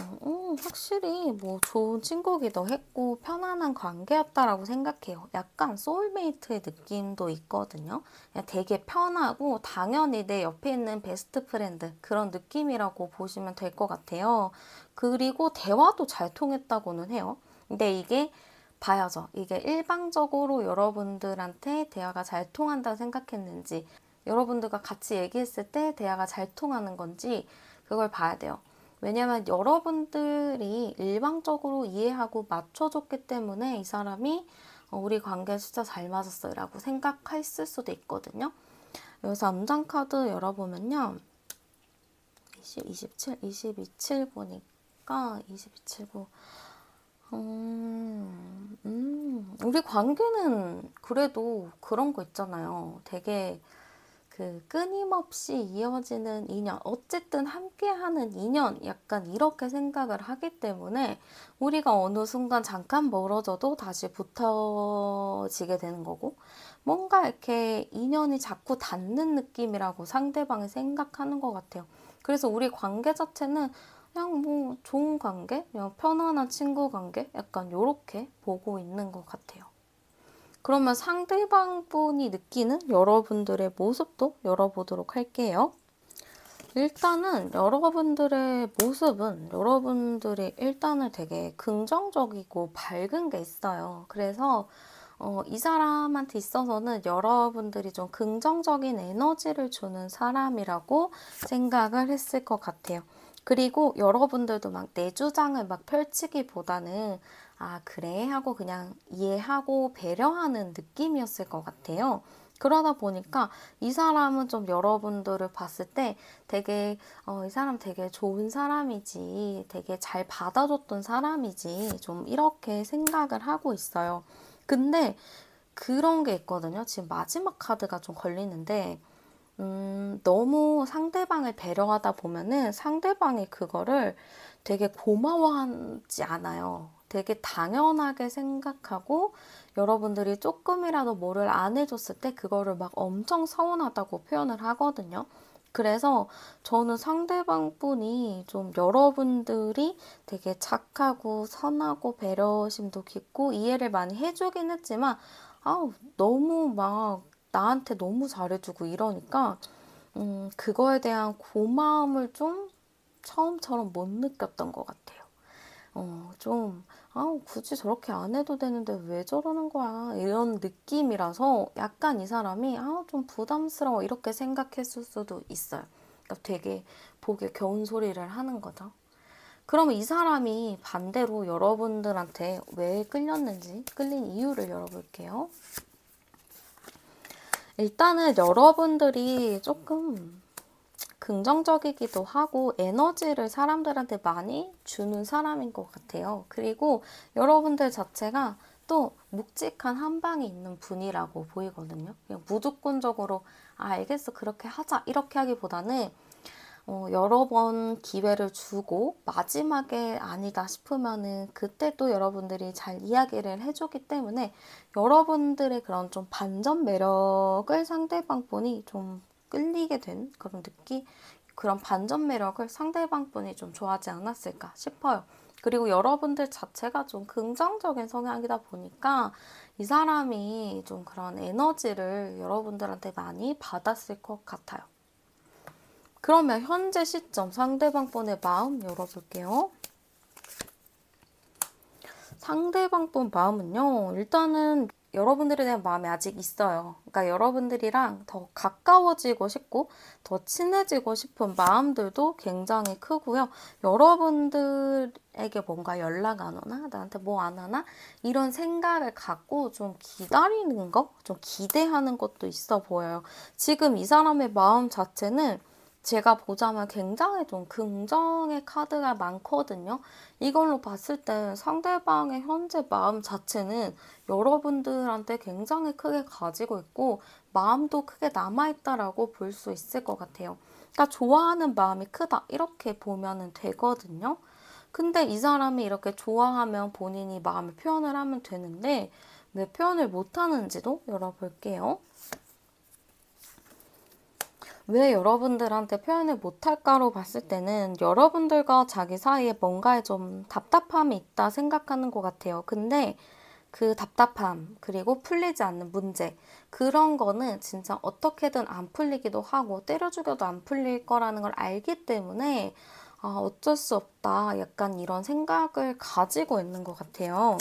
확실히 뭐 좋은 친구기도 했고 편안한 관계였다라고 생각해요. 약간 소울메이트의 느낌도 있거든요. 그냥 되게 편하고 당연히 내 옆에 있는 베스트 프렌드 그런 느낌이라고 보시면 될 것 같아요. 그리고 대화도 잘 통했다고는 해요. 근데 이게 봐야죠. 이게 일방적으로 여러분들한테 대화가 잘 통한다 생각했는지 여러분들과 같이 얘기했을 때 대화가 잘 통하는 건지 그걸 봐야 돼요. 왜냐면 여러분들이 일방적으로 이해하고 맞춰줬기 때문에 이 사람이 우리 관계 진짜 잘 맞았어요 라고 생각했을 수도 있거든요. 여기서 암장 카드 열어보면요. 22칠 보니까 22칠고 우리 관계는 그래도 그런 거 있잖아요. 되게 그 끊임없이 이어지는 인연, 어쨌든 함께하는 인연, 약간 이렇게 생각을 하기 때문에 우리가 어느 순간 잠깐 멀어져도 다시 붙어지게 되는 거고 뭔가 이렇게 인연이 자꾸 닿는 느낌이라고 상대방이 생각하는 것 같아요. 그래서 우리 관계 자체는 그냥 뭐 좋은 관계, 그냥 편안한 친구 관계, 약간 요렇게 보고 있는 것 같아요. 그러면 상대방 분이 느끼는 여러분들의 모습도 열어보도록 할게요. 일단은 여러분들의 모습은 여러분들이 일단은 되게 긍정적이고 밝은 게 있어요. 그래서 이 사람한테 있어서는 여러분들이 좀 긍정적인 에너지를 주는 사람이라고 생각을 했을 것 같아요. 그리고 여러분들도 막 내 주장을 막 펼치기보다는 그래 하고 그냥 이해하고 배려하는 느낌이었을 것 같아요. 그러다 보니까 이 사람은 좀 여러분들을 봤을 때 되게 이 사람 되게 좋은 사람이지 되게 잘 받아줬던 사람이지 좀 이렇게 생각을 하고 있어요. 근데 그런 게 있거든요. 지금 마지막 카드가 좀 걸리는데 너무 상대방을 배려하다 보면은 상대방이 그거를 되게 고마워하지 않아요. 되게 당연하게 생각하고 여러분들이 조금이라도 뭐를 안 해줬을 때 그거를 막 엄청 서운하다고 표현을 하거든요. 그래서 저는 상대방 분이 좀 여러분들이 되게 착하고 선하고 배려심도 깊고 이해를 많이 해주긴 했지만 아우 너무 막 나한테 너무 잘해주고 이러니까 그거에 대한 고마움을 좀 처음처럼 못 느꼈던 것 같아요. 좀, 아우, 굳이 저렇게 안 해도 되는데 왜 저러는 거야? 이런 느낌이라서 약간 이 사람이, 아우, 좀 부담스러워. 이렇게 생각했을 수도 있어요. 그러니까 되게 복에 겨운 소리를 하는 거죠. 그러면 이 사람이 반대로 여러분들한테 왜 끌렸는지, 끌린 이유를 열어볼게요. 일단은 여러분들이 조금 긍정적이기도 하고 에너지를 사람들한테 많이 주는 사람인 것 같아요. 그리고 여러분들 자체가 또 묵직한 한방이 있는 분이라고 보이거든요. 그냥 무조건적으로 알겠어 그렇게 하자 이렇게 하기보다는 여러 번 기회를 주고 마지막에 아니다 싶으면은 그때 또 여러분들이 잘 이야기를 해주기 때문에 여러분들의 그런 좀 반전 매력을 상대방 분이 좀 끌리게 된 그런 느낌? 그런 반전 매력을 상대방 분이 좀 좋아하지 않았을까 싶어요. 그리고 여러분들 자체가 좀 긍정적인 성향이다 보니까 이 사람이 좀 그런 에너지를 여러분들한테 많이 받았을 것 같아요. 그러면 현재 시점 상대방 분의 마음 열어볼게요. 상대방 분 마음은요. 일단은 여러분들에 대한 마음이 아직 있어요. 그러니까 여러분들이랑 더 가까워지고 싶고 더 친해지고 싶은 마음들도 굉장히 크고요. 여러분들에게 뭔가 연락 안 오나? 나한테 뭐 안 하나? 이런 생각을 갖고 좀 기다리는 거? 좀 기대하는 것도 있어 보여요. 지금 이 사람의 마음 자체는 제가 보자면 굉장히 좀 긍정의 카드가 많거든요. 이걸로 봤을 때 상대방의 현재 마음 자체는 여러분들한테 굉장히 크게 가지고 있고 마음도 크게 남아있다라고 볼 수 있을 것 같아요. 그러니까 좋아하는 마음이 크다 이렇게 보면 되거든요. 근데 이 사람이 이렇게 좋아하면 본인이 마음을 표현을 하면 되는데 왜 표현을 못하는지도 열어볼게요. 왜 여러분들한테 표현을 못할까로 봤을 때는 여러분들과 자기 사이에 뭔가에 좀 답답함이 있다 생각하는 것 같아요. 근데 그 답답함, 그리고 풀리지 않는 문제, 그런 거는 진짜 어떻게든 안 풀리기도 하고 때려 죽여도 안 풀릴 거라는 걸 알기 때문에 어쩔 수 없다. 약간 이런 생각을 가지고 있는 것 같아요.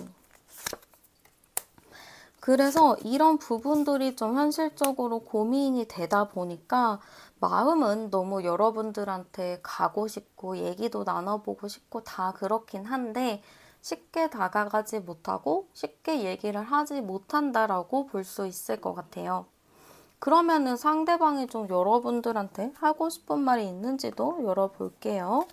그래서 이런 부분들이 좀 현실적으로 고민이 되다 보니까 마음은 너무 여러분들한테 가고 싶고 얘기도 나눠보고 싶고 다 그렇긴 한데 쉽게 다가가지 못하고 쉽게 얘기를 하지 못한다라고 볼 수 있을 것 같아요. 그러면은 상대방이 좀 여러분들한테 하고 싶은 말이 있는지도 열어볼게요.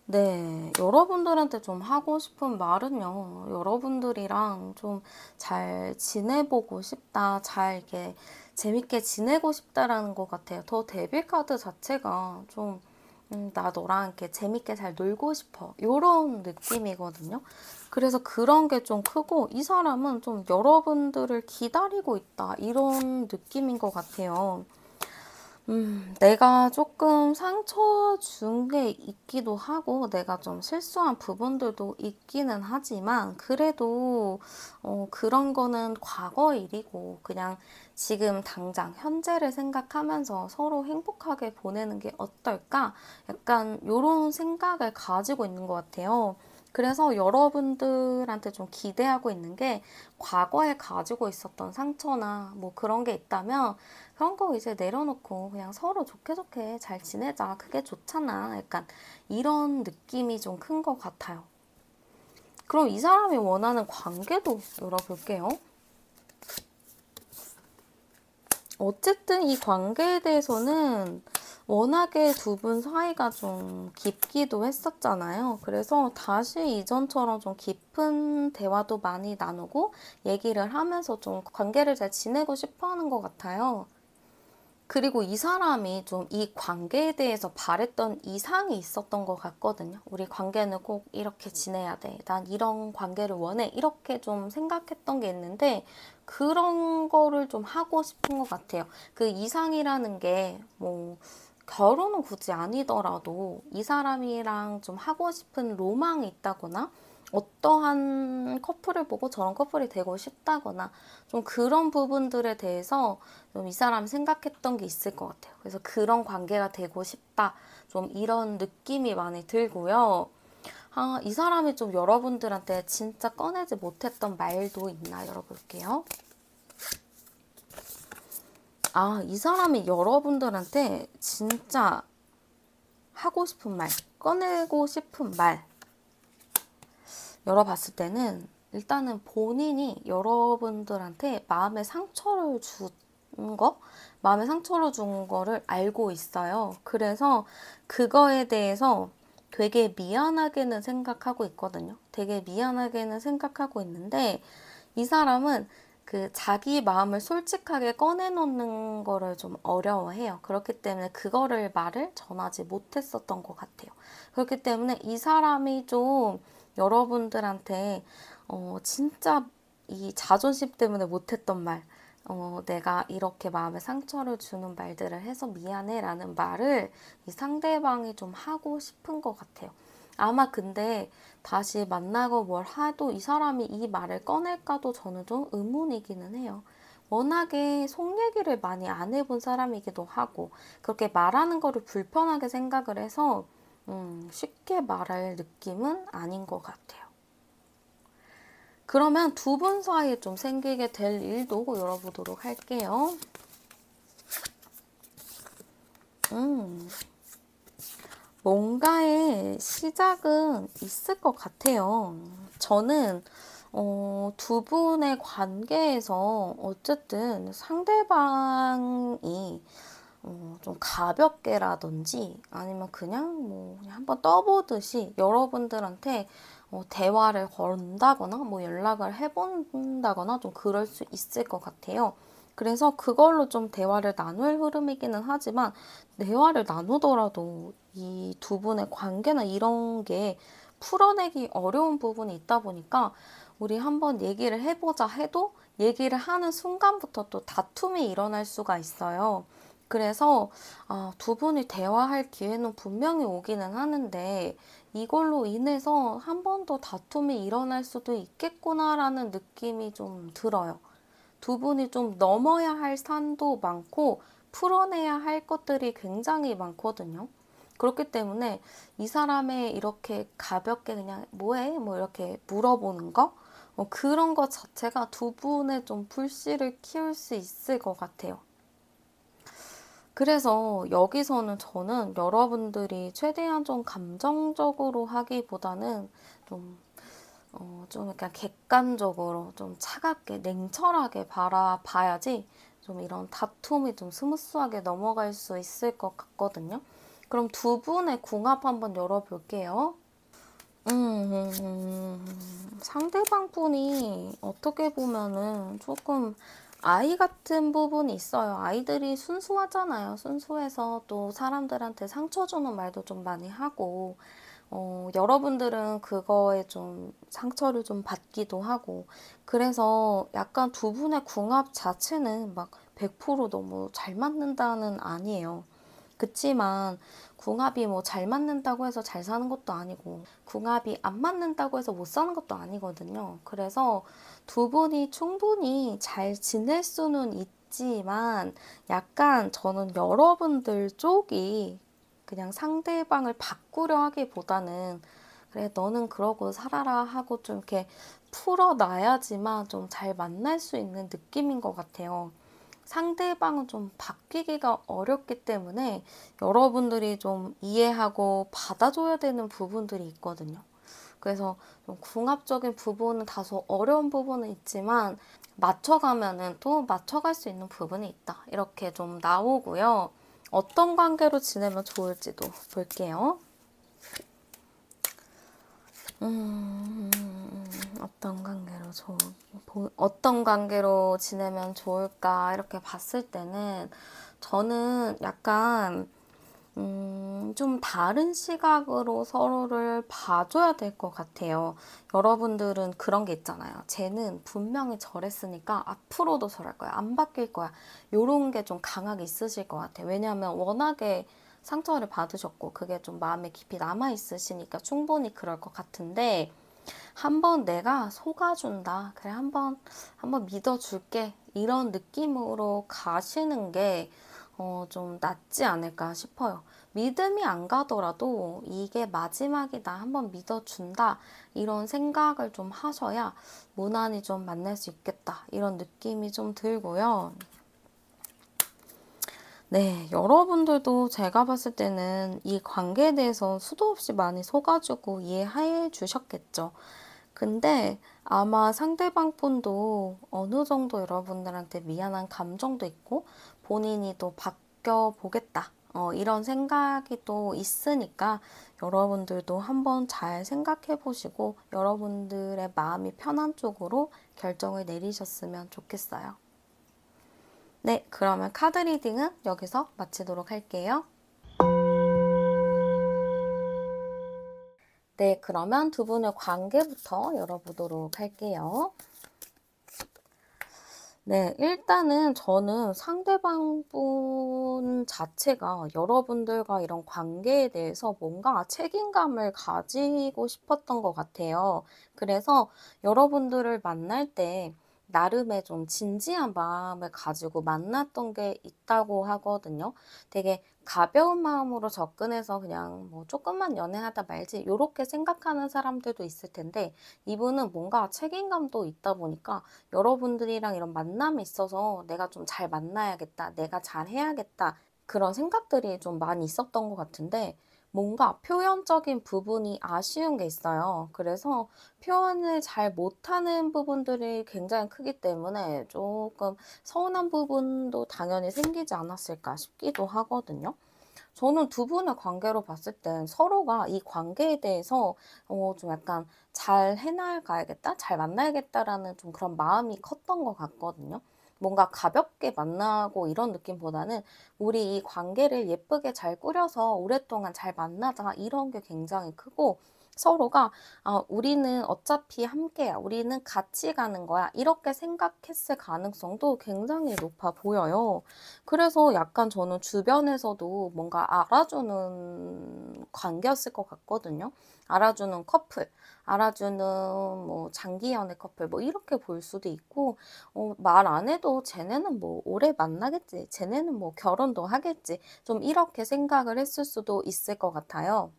네, 여러분들한테 좀 하고 싶은 말은요, 여러분들이랑 좀 잘 지내보고 싶다, 잘 이렇게 재밌게 지내고 싶다라는 것 같아요. 더 데빌 카드 자체가 좀, 나 너랑 이렇게 재밌게 잘 놀고 싶어. 이런 느낌이거든요. 그래서 그런 게 좀 크고, 이 사람은 좀 여러분들을 기다리고 있다, 이런 느낌인 것 같아요. 내가 조금 상처 준 게 있기도 하고, 내가 좀 실수한 부분들도 있기는 하지만, 그래도, 그런 거는 과거 일이고, 그냥 지금 당장 현재를 생각하면서 서로 행복하게 보내는 게 어떨까? 약간 요런 생각을 가지고 있는 것 같아요. 그래서 여러분들한테 좀 기대하고 있는 게 과거에 가지고 있었던 상처나 뭐 그런 게 있다면 그런 거 이제 내려놓고 그냥 서로 좋게 좋게 잘 지내자. 그게 좋잖아. 약간 이런 느낌이 좀 큰 것 같아요. 그럼 이 사람이 원하는 관계도 열어볼게요. 어쨌든 이 관계에 대해서는 워낙에 두 분 사이가 좀 깊기도 했었잖아요. 그래서 다시 이전처럼 좀 깊은 대화도 많이 나누고 얘기를 하면서 좀 관계를 잘 지내고 싶어 하는 것 같아요. 그리고 이 사람이 좀 이 관계에 대해서 바랬던 이상이 있었던 것 같거든요. 우리 관계는 꼭 이렇게 지내야 돼. 난 이런 관계를 원해. 이렇게 좀 생각했던 게 있는데 그런 거를 좀 하고 싶은 것 같아요. 그 이상이라는 게 뭐 결혼은 굳이 아니더라도 이 사람이랑 좀 하고 싶은 로망이 있다거나 어떠한 커플을 보고 저런 커플이 되고 싶다거나 좀 그런 부분들에 대해서 좀 이 사람이 생각했던 게 있을 것 같아요. 그래서 그런 관계가 되고 싶다. 좀 이런 느낌이 많이 들고요. 아, 이 사람이 좀 여러분들한테 진짜 꺼내지 못했던 말도 있나 열어볼게요. 아, 이 사람이 여러분들한테 진짜 하고 싶은 말, 꺼내고 싶은 말 열어봤을 때는 일단은 본인이 여러분들한테 마음에 상처를 준 거를 알고 있어요. 그래서 그거에 대해서 되게 미안하게는 생각하고 있거든요. 되게 미안하게는 생각하고 있는데 이 사람은 그 자기 마음을 솔직하게 꺼내놓는 거를 좀 어려워해요. 그렇기 때문에 그거를 말을 전하지 못했었던 것 같아요. 그렇기 때문에 이 사람이 좀 여러분들한테 진짜 이 자존심 때문에 못했던 말, 내가 이렇게 마음에 상처를 주는 말들을 해서 미안해 라는 말을 이 상대방이 좀 하고 싶은 것 같아요. 아마 근데 다시 만나고 뭘 해도 이 사람이 이 말을 꺼낼까도 저는 좀 의문이기는 해요. 워낙에 속 얘기를 많이 안 해본 사람이기도 하고 그렇게 말하는 거를 불편하게 생각을 해서 쉽게 말할 느낌은 아닌 것 같아요. 그러면 두 분 사이에 좀 생기게 될 일도 열어보도록 할게요. 뭔가의 시작은 있을 것 같아요. 저는 두 분의 관계에서 어쨌든 상대방이 좀 가볍게라든지 아니면 그냥 뭐 그냥 한번 떠보듯이 여러분들한테 대화를 건다거나 뭐 연락을 해본다거나 좀 그럴 수 있을 것 같아요. 그래서 그걸로 좀 대화를 나눌 흐름이기는 하지만 대화를 나누더라도 이 두 분의 관계나 이런 게 풀어내기 어려운 부분이 있다 보니까 우리 한번 얘기를 해보자 해도 얘기를 하는 순간부터 또 다툼이 일어날 수가 있어요. 그래서 두 분이 대화할 기회는 분명히 오기는 하는데 이걸로 인해서 한 번 더 다툼이 일어날 수도 있겠구나라는 느낌이 좀 들어요. 두 분이 좀 넘어야 할 산도 많고 풀어내야 할 것들이 굉장히 많거든요. 그렇기 때문에 이 사람의 이렇게 가볍게 그냥 뭐해? 뭐 이렇게 물어보는 거? 그런 것 자체가 두 분의 좀 불씨를 키울 수 있을 것 같아요. 그래서 여기서는 저는 여러분들이 최대한 좀 감정적으로 하기보다는 좀, 좀 약간 객관적으로 좀 차갑게 냉철하게 바라봐야지 좀 이런 다툼이 좀 스무스하게 넘어갈 수 있을 것 같거든요. 그럼 두 분의 궁합 한번 열어볼게요. 상대방 분이 어떻게 보면은 조금 아이 같은 부분이 있어요. 아이들이 순수하잖아요. 순수해서 또 사람들한테 상처 주는 말도 좀 많이 하고, 여러분들은 그거에 좀 상처를 좀 받기도 하고, 그래서 약간 두 분의 궁합 자체는 막 100% 너무 잘 맞는다는 아니에요. 그치만 궁합이 뭐 잘 맞는다고 해서 잘 사는 것도 아니고 궁합이 안 맞는다고 해서 못 사는 것도 아니거든요. 그래서 두 분이 충분히 잘 지낼 수는 있지만 약간 저는 여러분들 쪽이 그냥 상대방을 바꾸려 하기보다는 그래 너는 그러고 살아라 하고 좀 이렇게 풀어놔야지만 좀 잘 만날 수 있는 느낌인 것 같아요. 상대방은 좀 바뀌기가 어렵기 때문에 여러분들이 좀 이해하고 받아줘야 되는 부분들이 있거든요. 그래서 좀 궁합적인 부분은 다소 어려운 부분은 있지만 맞춰가면은 또 맞춰갈 수 있는 부분이 있다. 이렇게 좀 나오고요. 어떤 관계로 지내면 좋을지도 볼게요. 어떤 관계로 지내면 좋을까 이렇게 봤을 때는 저는 약간 좀 다른 시각으로 서로를 봐줘야 될 것 같아요. 여러분들은 그런 게 있잖아요. 쟤는 분명히 저랬으니까 앞으로도 저럴 거야. 안 바뀔 거야. 요런 게 좀 강하게 있으실 것 같아요. 왜냐하면 워낙에 상처를 받으셨고 그게 좀 마음에 깊이 남아 있으시니까 충분히 그럴 것 같은데 한번 내가 속아준다. 그래, 한번 믿어줄게. 이런 느낌으로 가시는 게, 좀 낫지 않을까 싶어요. 믿음이 안 가더라도 이게 마지막이다. 한번 믿어준다. 이런 생각을 좀 하셔야 무난히 좀 만날 수 있겠다. 이런 느낌이 좀 들고요. 네, 여러분들도 제가 봤을 때는 이 관계에 대해서 수도 없이 많이 속아주고 이해해 주셨겠죠. 근데 아마 상대방 분도 어느 정도 여러분들한테 미안한 감정도 있고 본인이 또 바뀌어 보겠다. 이런 생각이 또 있으니까 여러분들도 한번 잘 생각해 보시고 여러분들의 마음이 편한 쪽으로 결정을 내리셨으면 좋겠어요. 네, 그러면 카드 리딩은 여기서 마치도록 할게요. 네, 그러면 두 분의 관계부터 열어보도록 할게요. 네, 일단은 저는 상대방 분 자체가 여러분들과 이런 관계에 대해서 뭔가 책임감을 가지고 싶었던 것 같아요. 그래서 여러분들을 만날 때 나름의 좀 진지한 마음을 가지고 만났던 게 있다고 하거든요. 되게 가벼운 마음으로 접근해서 그냥 뭐 조금만 연애하다 말지 이렇게 생각하는 사람들도 있을 텐데 이분은 뭔가 책임감도 있다 보니까 여러분들이랑 이런 만남이 있어서 내가 좀 잘 만나야겠다, 내가 잘 해야겠다, 그런 생각들이 좀 많이 있었던 것 같은데, 뭔가 표현적인 부분이 아쉬운 게 있어요. 그래서 표현을 잘 못하는 부분들이 굉장히 크기 때문에 조금 서운한 부분도 당연히 생기지 않았을까 싶기도 하거든요. 저는 두 분의 관계로 봤을 땐 서로가 이 관계에 대해서 좀 약간 '잘 해 나가야겠다. 잘 만나야겠다.'라는 좀 그런 마음이 컸던 것 같거든요. 뭔가 가볍게 만나고 이런 느낌보다는 '우리 이 관계를 예쁘게 잘 꾸려서 오랫동안 잘 만나자.' 이런 게 굉장히 크고 서로가 '아 우리는 어차피 함께야. 우리는 같이 가는 거야.' 이렇게 생각했을 가능성도 굉장히 높아 보여요. 그래서 약간 저는 주변에서도 뭔가 알아주는 관계였을 것 같거든요. 알아주는 커플, 알아주는 뭐 장기 연애 커플 뭐 이렇게 볼 수도 있고 말 안 해도 '쟤네는 뭐 오래 만나겠지. 쟤네는 뭐 결혼도 하겠지.' 좀 이렇게 생각을 했을 수도 있을 것 같아요.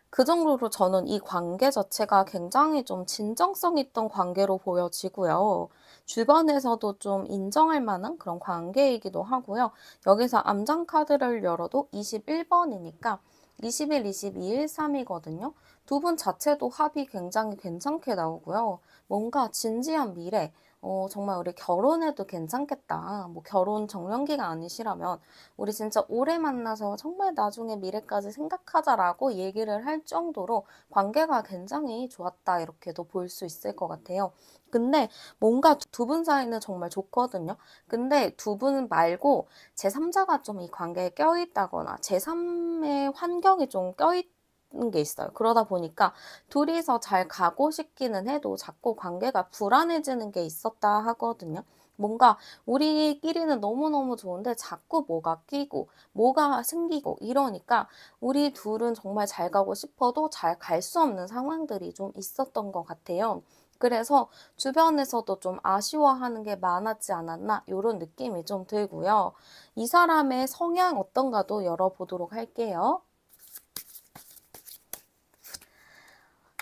그 정도로 저는 이 관계 자체가 굉장히 좀 진정성 있던 관계로 보여지고요. 주변에서도 좀 인정할 만한 그런 관계이기도 하고요. 여기서 암장 카드를 열어도 21번이니까 20일, 22일, 3이거든요. 두 분 자체도 합이 굉장히 괜찮게 나오고요. 뭔가 진지한 미래, 정말 우리 결혼해도 괜찮겠다. 뭐 결혼 정년기가 아니시라면 우리 진짜 오래 만나서 정말 나중에 미래까지 생각하자라고 얘기를 할 정도로 관계가 굉장히 좋았다 이렇게도 볼 수 있을 것 같아요. 근데 뭔가 두 분 사이는 정말 좋거든요. 근데 두 분 말고 제3자가 좀 이 관계에 껴있다거나 제3의 환경이 좀 껴있는 게 있어요. 그러다 보니까 둘이서 잘 가고 싶기는 해도 자꾸 관계가 불안해지는 게 있었다 하거든요. 뭔가 우리끼리는 너무너무 좋은데 자꾸 뭐가 끼고 뭐가 생기고 이러니까 우리 둘은 정말 잘 가고 싶어도 잘 갈 수 없는 상황들이 좀 있었던 것 같아요. 그래서 주변에서도 좀 아쉬워하는 게 많았지 않았나 요런 느낌이 좀 들고요. 이 사람의 성향 어떤가도 열어보도록 할게요.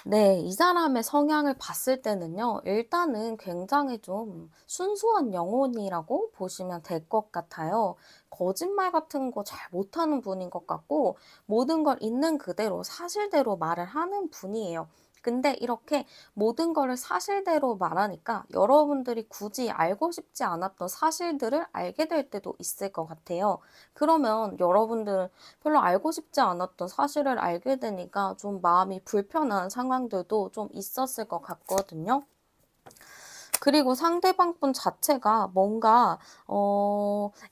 네. 이 사람의 성향을 봤을 때는요. 일단은 굉장히 좀 순수한 영혼이라고 보시면 될 것 같아요. 거짓말 같은 거 잘 못하는 분인 것 같고 모든 걸 있는 그대로 사실대로 말을 하는 분이에요. 근데 이렇게 모든 거를 사실대로 말하니까 여러분들이 굳이 알고 싶지 않았던 사실들을 알게 될 때도 있을 것 같아요. 그러면 여러분들은 별로 알고 싶지 않았던 사실을 알게 되니까 좀 마음이 불편한 상황들도 좀 있었을 것 같거든요. 그리고 상대방 분 자체가 뭔가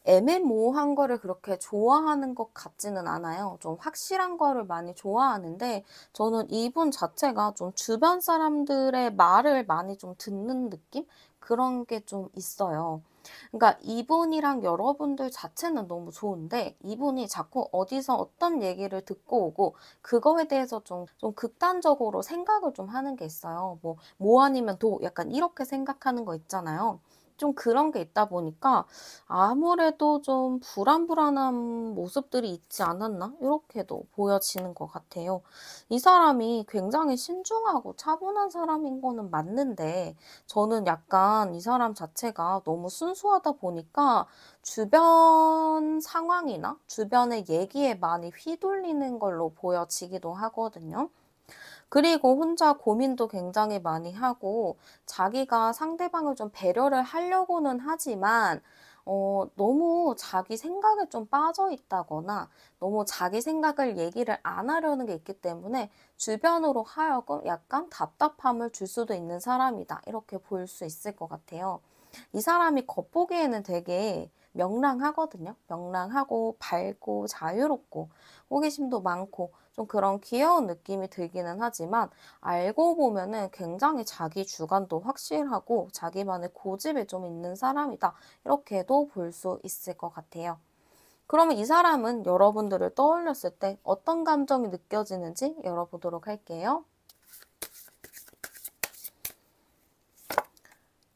애매모호한 거를 그렇게 좋아하는 것 같지는 않아요. 좀 확실한 거를 많이 좋아하는데 저는 이분 자체가 좀 주변 사람들의 말을 많이 좀 듣는 느낌? 그런 게 좀 있어요. 그러니까 이분이랑 여러분들 자체는 너무 좋은데 이분이 자꾸 어디서 어떤 얘기를 듣고 오고 그거에 대해서 좀 극단적으로 생각을 좀 하는 게 있어요. 뭐 아니면 도 약간 이렇게 생각하는 거 있잖아요. 좀 그런 게 있다 보니까 아무래도 좀 불안불안한 모습들이 있지 않았나? 이렇게도 보여지는 것 같아요. 이 사람이 굉장히 신중하고 차분한 사람인 거는 맞는데 저는 약간 이 사람 자체가 너무 순수하다 보니까 주변 상황이나 주변의 얘기에 많이 휘둘리는 걸로 보여지기도 하거든요. 그리고 혼자 고민도 굉장히 많이 하고 자기가 상대방을 좀 배려를 하려고는 하지만 너무 자기 생각에 좀 빠져 있다거나 너무 자기 생각을 얘기를 안 하려는 게 있기 때문에 주변으로 하여금 약간 답답함을 줄 수도 있는 사람이다. 이렇게 볼 수 있을 것 같아요. 이 사람이 겉보기에는 되게 명랑하거든요. 명랑하고 밝고 자유롭고 호기심도 많고 좀 그런 귀여운 느낌이 들기는 하지만 알고 보면은 굉장히 자기 주관도 확실하고 자기만의 고집이 좀 있는 사람이다. 이렇게도 볼 수 있을 것 같아요. 그러면 이 사람은 여러분들을 떠올렸을 때 어떤 감정이 느껴지는지 열어보도록 할게요.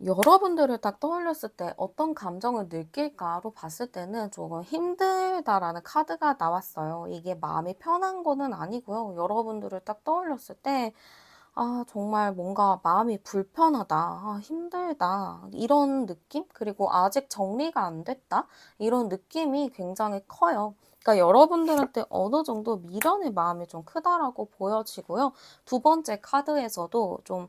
여러분들을 딱 떠올렸을 때 어떤 감정을 느낄까로 봤을 때는 조금 힘들다라는 카드가 나왔어요. 이게 마음이 편한 거는 아니고요. 여러분들을 딱 떠올렸을 때 정말 뭔가 마음이 불편하다, 힘들다, 이런 느낌? 그리고 아직 정리가 안 됐다? 이런 느낌이 굉장히 커요. 그러니까 여러분들한테 어느 정도 미련의 마음이 좀 크다라고 보여지고요. 두 번째 카드에서도 좀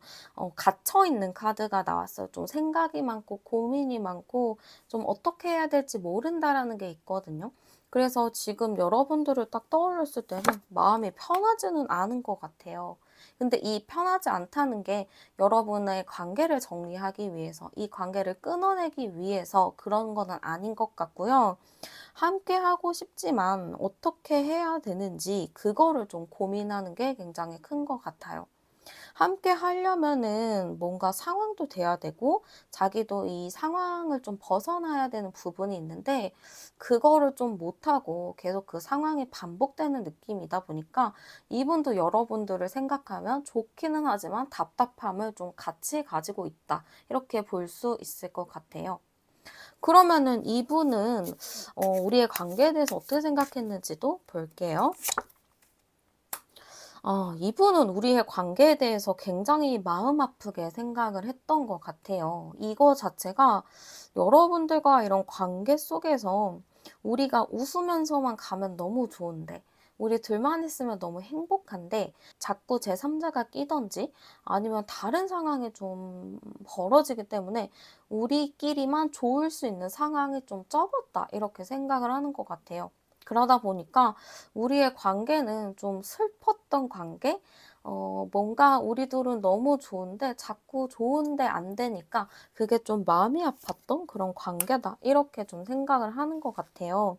갇혀 있는 카드가 나왔어요. 좀 생각이 많고 고민이 많고 좀 어떻게 해야 될지 모른다라는 게 있거든요. 그래서 지금 여러분들을 딱 떠올렸을 때는 마음이 편하지는 않은 것 같아요. 근데 이 편하지 않다는 게 여러분의 관계를 정리하기 위해서, 이 관계를 끊어내기 위해서 그런 거는 아닌 것 같고요. 함께 하고 싶지만 어떻게 해야 되는지 그거를 좀 고민하는 게 굉장히 큰 것 같아요. 함께 하려면은 뭔가 상황도 돼야 되고 자기도 이 상황을 좀 벗어나야 되는 부분이 있는데 그거를 좀 못하고 계속 그 상황이 반복되는 느낌이다 보니까 이분도 여러분들을 생각하면 좋기는 하지만 답답함을 좀 같이 가지고 있다. 이렇게 볼 수 있을 것 같아요. 그러면은 이분은 우리의 관계에 대해서 어떻게 생각했는지도 볼게요. 이분은 우리의 관계에 대해서 굉장히 마음 아프게 생각을 했던 것 같아요. 이거 자체가 여러분들과 이런 관계 속에서 우리가 웃으면서만 가면 너무 좋은데, 우리 둘만 있으면 너무 행복한데, 자꾸 제3자가 끼던지, 아니면 다른 상황이 좀 벌어지기 때문에 우리끼리만 좋을 수 있는 상황이 좀 적었다. 이렇게 생각을 하는 것 같아요. 그러다 보니까 우리의 관계는 좀 슬펐던 관계? 뭔가 우리 둘은 너무 좋은데 자꾸 좋은데 안 되니까 그게 좀 마음이 아팠던 그런 관계다. 이렇게 좀 생각을 하는 것 같아요.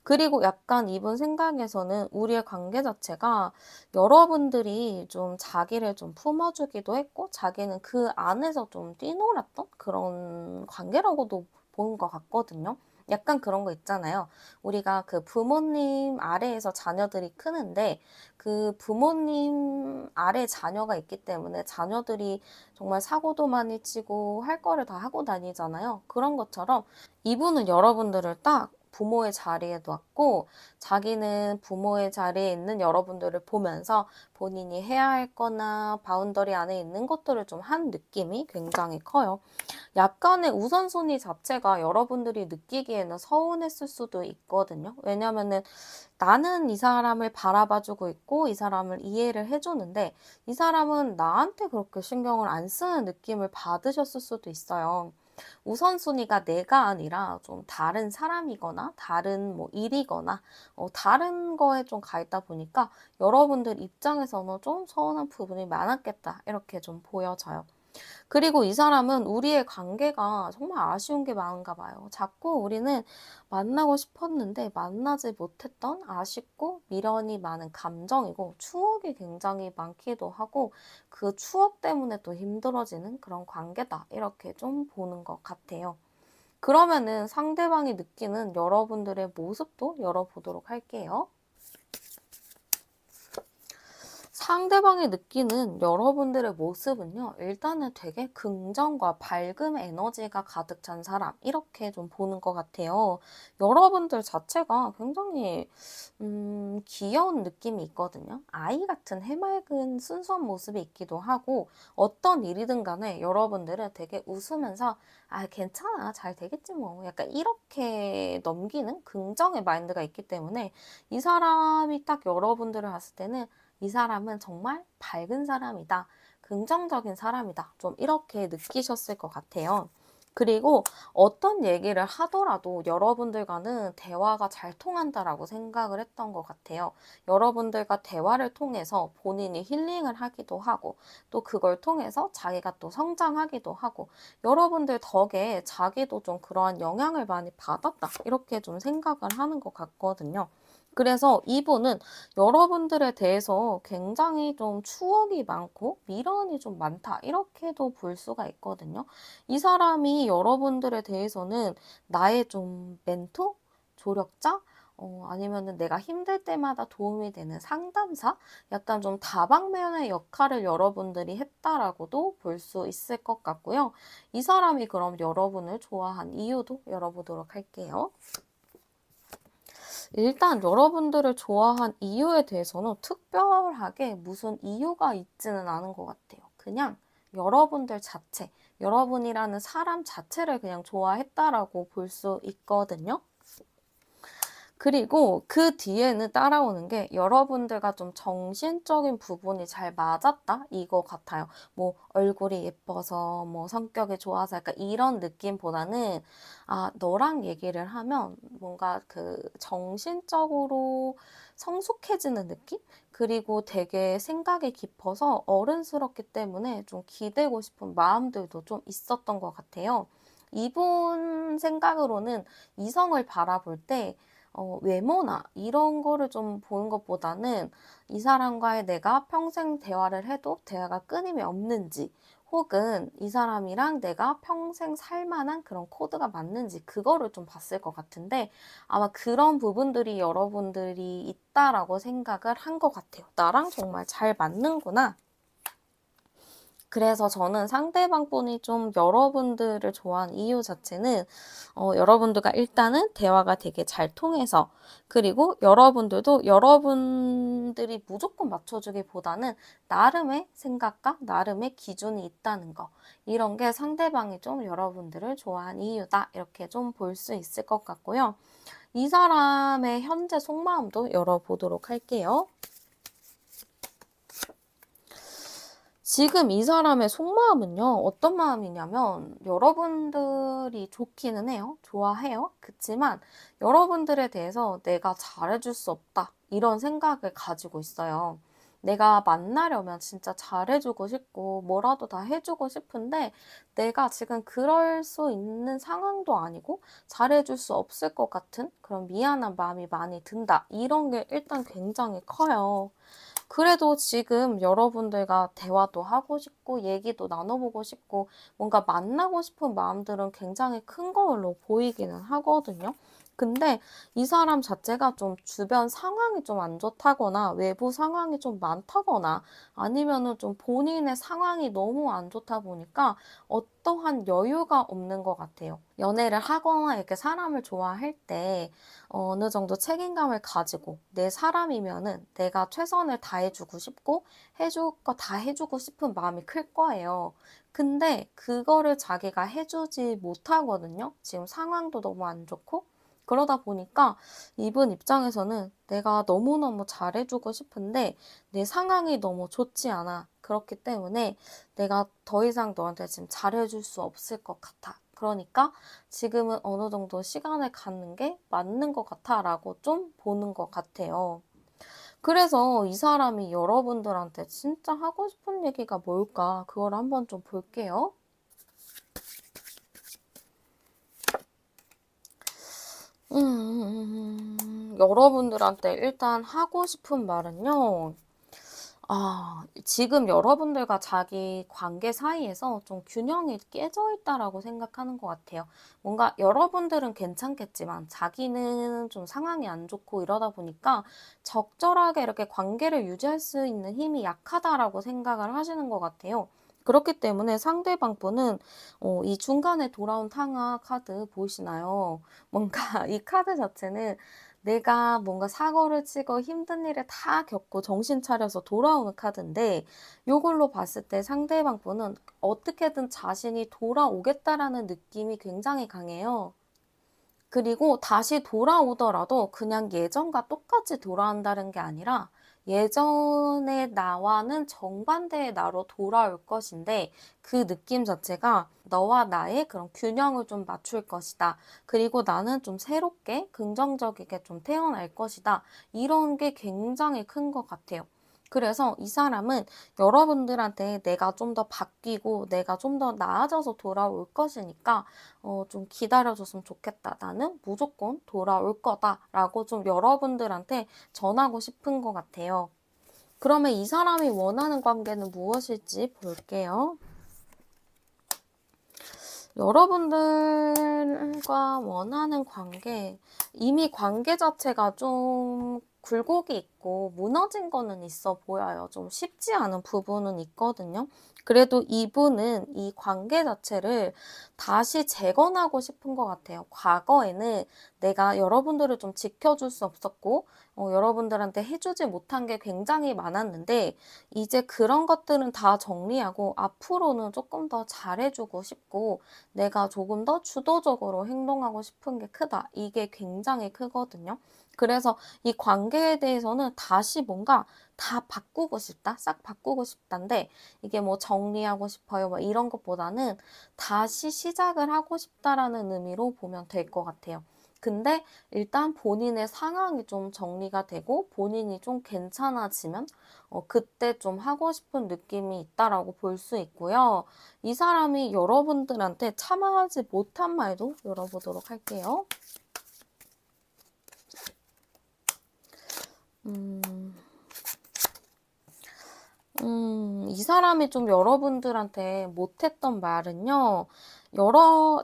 그리고 약간 이분 생각에서는 우리의 관계 자체가 여러분들이 좀 자기를 좀 품어주기도 했고 자기는 그 안에서 좀 뛰놀았던 그런 관계라고도 보는 것 같거든요. 약간 그런 거 있잖아요. 우리가 그 부모님 아래에서 자녀들이 크는데 그 부모님 아래 자녀가 있기 때문에 자녀들이 정말 사고도 많이 치고 할 거를 다 하고 다니잖아요. 그런 것처럼 이분은 여러분들을 딱 부모의 자리에 놓았고 자기는 부모의 자리에 있는 여러분들을 보면서 본인이 해야 할 거나 바운더리 안에 있는 것들을 좀 한 느낌이 굉장히 커요. 약간의 우선순위 자체가 여러분들이 느끼기에는 서운했을 수도 있거든요. 왜냐면은 나는 이 사람을 바라봐주고 있고 이 사람을 이해를 해주는데 이 사람은 나한테 그렇게 신경을 안 쓰는 느낌을 받으셨을 수도 있어요. 우선순위가 내가 아니라 좀 다른 사람이거나 다른 뭐 일이거나 다른 거에 좀 가 있다 보니까 여러분들 입장에서는 좀 서운한 부분이 많았겠다 이렇게 좀 보여져요. 그리고 이 사람은 우리의 관계가 정말 아쉬운 게 많은가 봐요. 자꾸 우리는 만나고 싶었는데 만나지 못했던 아쉽고 미련이 많은 감정이고 추억이 굉장히 많기도 하고 그 추억 때문에 또 힘들어지는 그런 관계다. 이렇게 좀 보는 것 같아요. 그러면은 상대방이 느끼는 여러분들의 모습도 열어보도록 할게요. 상대방이 느끼는 여러분들의 모습은요, 일단은 되게 긍정과 밝은 에너지가 가득 찬 사람, 이렇게 좀 보는 것 같아요. 여러분들 자체가 굉장히, 귀여운 느낌이 있거든요. 아이 같은 해맑은 순수한 모습이 있기도 하고, 어떤 일이든 간에 여러분들은 되게 웃으면서, 아, 괜찮아. 잘 되겠지 뭐. 약간 이렇게 넘기는 긍정의 마인드가 있기 때문에 이 사람이 딱 여러분들을 봤을 때는 이 사람은 정말 밝은 사람이다. 긍정적인 사람이다. 좀 이렇게 느끼셨을 것 같아요. 그리고 어떤 얘기를 하더라도 여러분들과는 대화가 잘 통한다라고 생각을 했던 것 같아요. 여러분들과 대화를 통해서 본인이 힐링을 하기도 하고 또 그걸 통해서 자기가 또 성장하기도 하고 여러분들 덕에 자기도 좀 그러한 영향을 많이 받았다. 이렇게 좀 생각을 하는 것 같거든요. 그래서 이분은 여러분들에 대해서 굉장히 좀 추억이 많고 미련이 좀 많다. 이렇게도 볼 수가 있거든요. 이 사람이 여러분들에 대해서는 나의 좀 멘토? 조력자? 아니면은 내가 힘들 때마다 도움이 되는 상담사? 약간 좀 다방면의 역할을 여러분들이 했다라고도 볼 수 있을 것 같고요. 이 사람이 그럼 여러분을 좋아한 이유도 열어보도록 할게요. 일단 여러분들을 좋아한 이유에 대해서는 특별하게 무슨 이유가 있지는 않은 것 같아요. 그냥 여러분들 자체, 여러분이라는 사람 자체를 그냥 좋아했다라고 볼 수 있거든요. 그리고 그 뒤에는 따라오는 게 여러분들과 좀 정신적인 부분이 잘 맞았다 이거 같아요. 뭐 얼굴이 예뻐서 뭐 성격이 좋아서 약간 이런 느낌보다는 아 너랑 얘기를 하면 뭔가 그 정신적으로 성숙해지는 느낌? 그리고 되게 생각이 깊어서 어른스럽기 때문에 좀 기대고 싶은 마음들도 좀 있었던 것 같아요. 이분 생각으로는 이성을 바라볼 때 외모나 이런 거를 좀 보는 것보다는 이 사람과의 내가 평생 대화를 해도 대화가 끊임이 없는지 혹은 이 사람이랑 내가 평생 살 만한 그런 코드가 맞는지 그거를 좀 봤을 것 같은데 아마 그런 부분들이 여러분들이 있다라고 생각을 한 것 같아요. 나랑 정말 잘 맞는구나. 그래서 저는 상대방 분이 좀 여러분들을 좋아한 이유 자체는 여러분들과 일단은 대화가 되게 잘 통해서 그리고 여러분들도 여러분들이 무조건 맞춰주기보다는 나름의 생각과 나름의 기준이 있다는 거 이런 게 상대방이 좀 여러분들을 좋아한 이유다 이렇게 좀 볼 수 있을 것 같고요. 이 사람의 현재 속마음도 열어보도록 할게요. 지금 이 사람의 속마음은요, 어떤 마음이냐면, 여러분들이 좋기는 해요. 좋아해요. 그치만, 여러분들에 대해서 내가 잘해줄 수 없다. 이런 생각을 가지고 있어요. 내가 만나려면 진짜 잘해주고 싶고, 뭐라도 다 해주고 싶은데, 내가 지금 그럴 수 있는 상황도 아니고, 잘해줄 수 없을 것 같은 그런 미안한 마음이 많이 든다. 이런 게 일단 굉장히 커요. 그래도 지금 여러분들과 대화도 하고 싶고 얘기도 나눠보고 싶고 뭔가 만나고 싶은 마음들은 굉장히 큰 걸로 보이기는 하거든요. 근데 이 사람 자체가 좀 주변 상황이 좀 안 좋다거나 외부 상황이 좀 많다거나 아니면은 좀 본인의 상황이 너무 안 좋다 보니까 어떠한 여유가 없는 것 같아요. 연애를 하거나 이렇게 사람을 좋아할 때 어느 정도 책임감을 가지고 내 사람이면은 내가 최선을 다해주고 싶고 해줄 거 다 해주고 싶은 마음이 클 거예요. 근데 그거를 자기가 해주지 못하거든요. 지금 상황도 너무 안 좋고 그러다 보니까 이분 입장에서는 내가 너무너무 잘해주고 싶은데 내 상황이 너무 좋지 않아. 그렇기 때문에 내가 더 이상 너한테 지금 잘해줄 수 없을 것 같아. 그러니까 지금은 어느 정도 시간을 갖는 게 맞는 것 같아 라고 좀 보는 것 같아요. 그래서 이 사람이 여러분들한테 진짜 하고 싶은 얘기가 뭘까? 그걸 한번 좀 볼게요. 여러분들한테 일단 하고 싶은 말은요. 지금 여러분들과 자기 관계 사이에서 좀 균형이 깨져 있다라고 생각하는 것 같아요. 뭔가 여러분들은 괜찮겠지만 자기는 좀 상황이 안 좋고 이러다 보니까 적절하게 이렇게 관계를 유지할 수 있는 힘이 약하다라고 생각을 하시는 것 같아요. 그렇기 때문에 상대방 분은 이 중간에 돌아온 탕화 카드 보이시나요? 뭔가 이 카드 자체는 내가 뭔가 사고를 치고 힘든 일을 다 겪고 정신 차려서 돌아오는 카드인데 요걸로 봤을 때 상대방 분은 어떻게든 자신이 돌아오겠다라는 느낌이 굉장히 강해요. 그리고 다시 돌아오더라도 그냥 예전과 똑같이 돌아온다는 게 아니라 예전의 나와는 정반대의 나로 돌아올 것인데 그 느낌 자체가 너와 나의 그런 균형을 좀 맞출 것이다. 그리고 나는 좀 새롭게 긍정적이게 좀 태어날 것이다. 이런 게 굉장히 큰 것 같아요. 그래서 이 사람은 여러분들한테 내가 좀 더 바뀌고 내가 좀 더 나아져서 돌아올 것이니까 좀 기다려줬으면 좋겠다. 나는 무조건 돌아올 거다. 라고 좀 여러분들한테 전하고 싶은 것 같아요. 그러면 이 사람이 원하는 관계는 무엇일지 볼게요. 여러분들과 원하는 관계, 이미 관계 자체가 좀 굴곡이 있고 무너진 거는 있어 보여요. 좀 쉽지 않은 부분은 있거든요. 그래도 이분은 이 관계 자체를 다시 재건하고 싶은 것 같아요. 과거에는 내가 여러분들을 좀 지켜줄 수 없었고, 여러분들한테 해주지 못한 게 굉장히 많았는데, 이제 그런 것들은 다 정리하고 앞으로는 조금 더 잘해주고 싶고, 내가 조금 더 주도적으로 행동하고 싶은 게 크다. 이게 굉장히 크거든요. 그래서 이 관계에 대해서는 다시 뭔가 다 바꾸고 싶다, 싹 바꾸고 싶다인데 이게 뭐 정리하고 싶어요, 뭐 이런 것보다는 다시 시작을 하고 싶다라는 의미로 보면 될 것 같아요. 근데 일단 본인의 상황이 좀 정리가 되고 본인이 좀 괜찮아지면 그때 좀 하고 싶은 느낌이 있다라고 볼 수 있고요. 이 사람이 여러분들한테 참아하지 못한 말도 열어보도록 할게요. 이 사람이 좀 여러분들한테 못했던 말은요.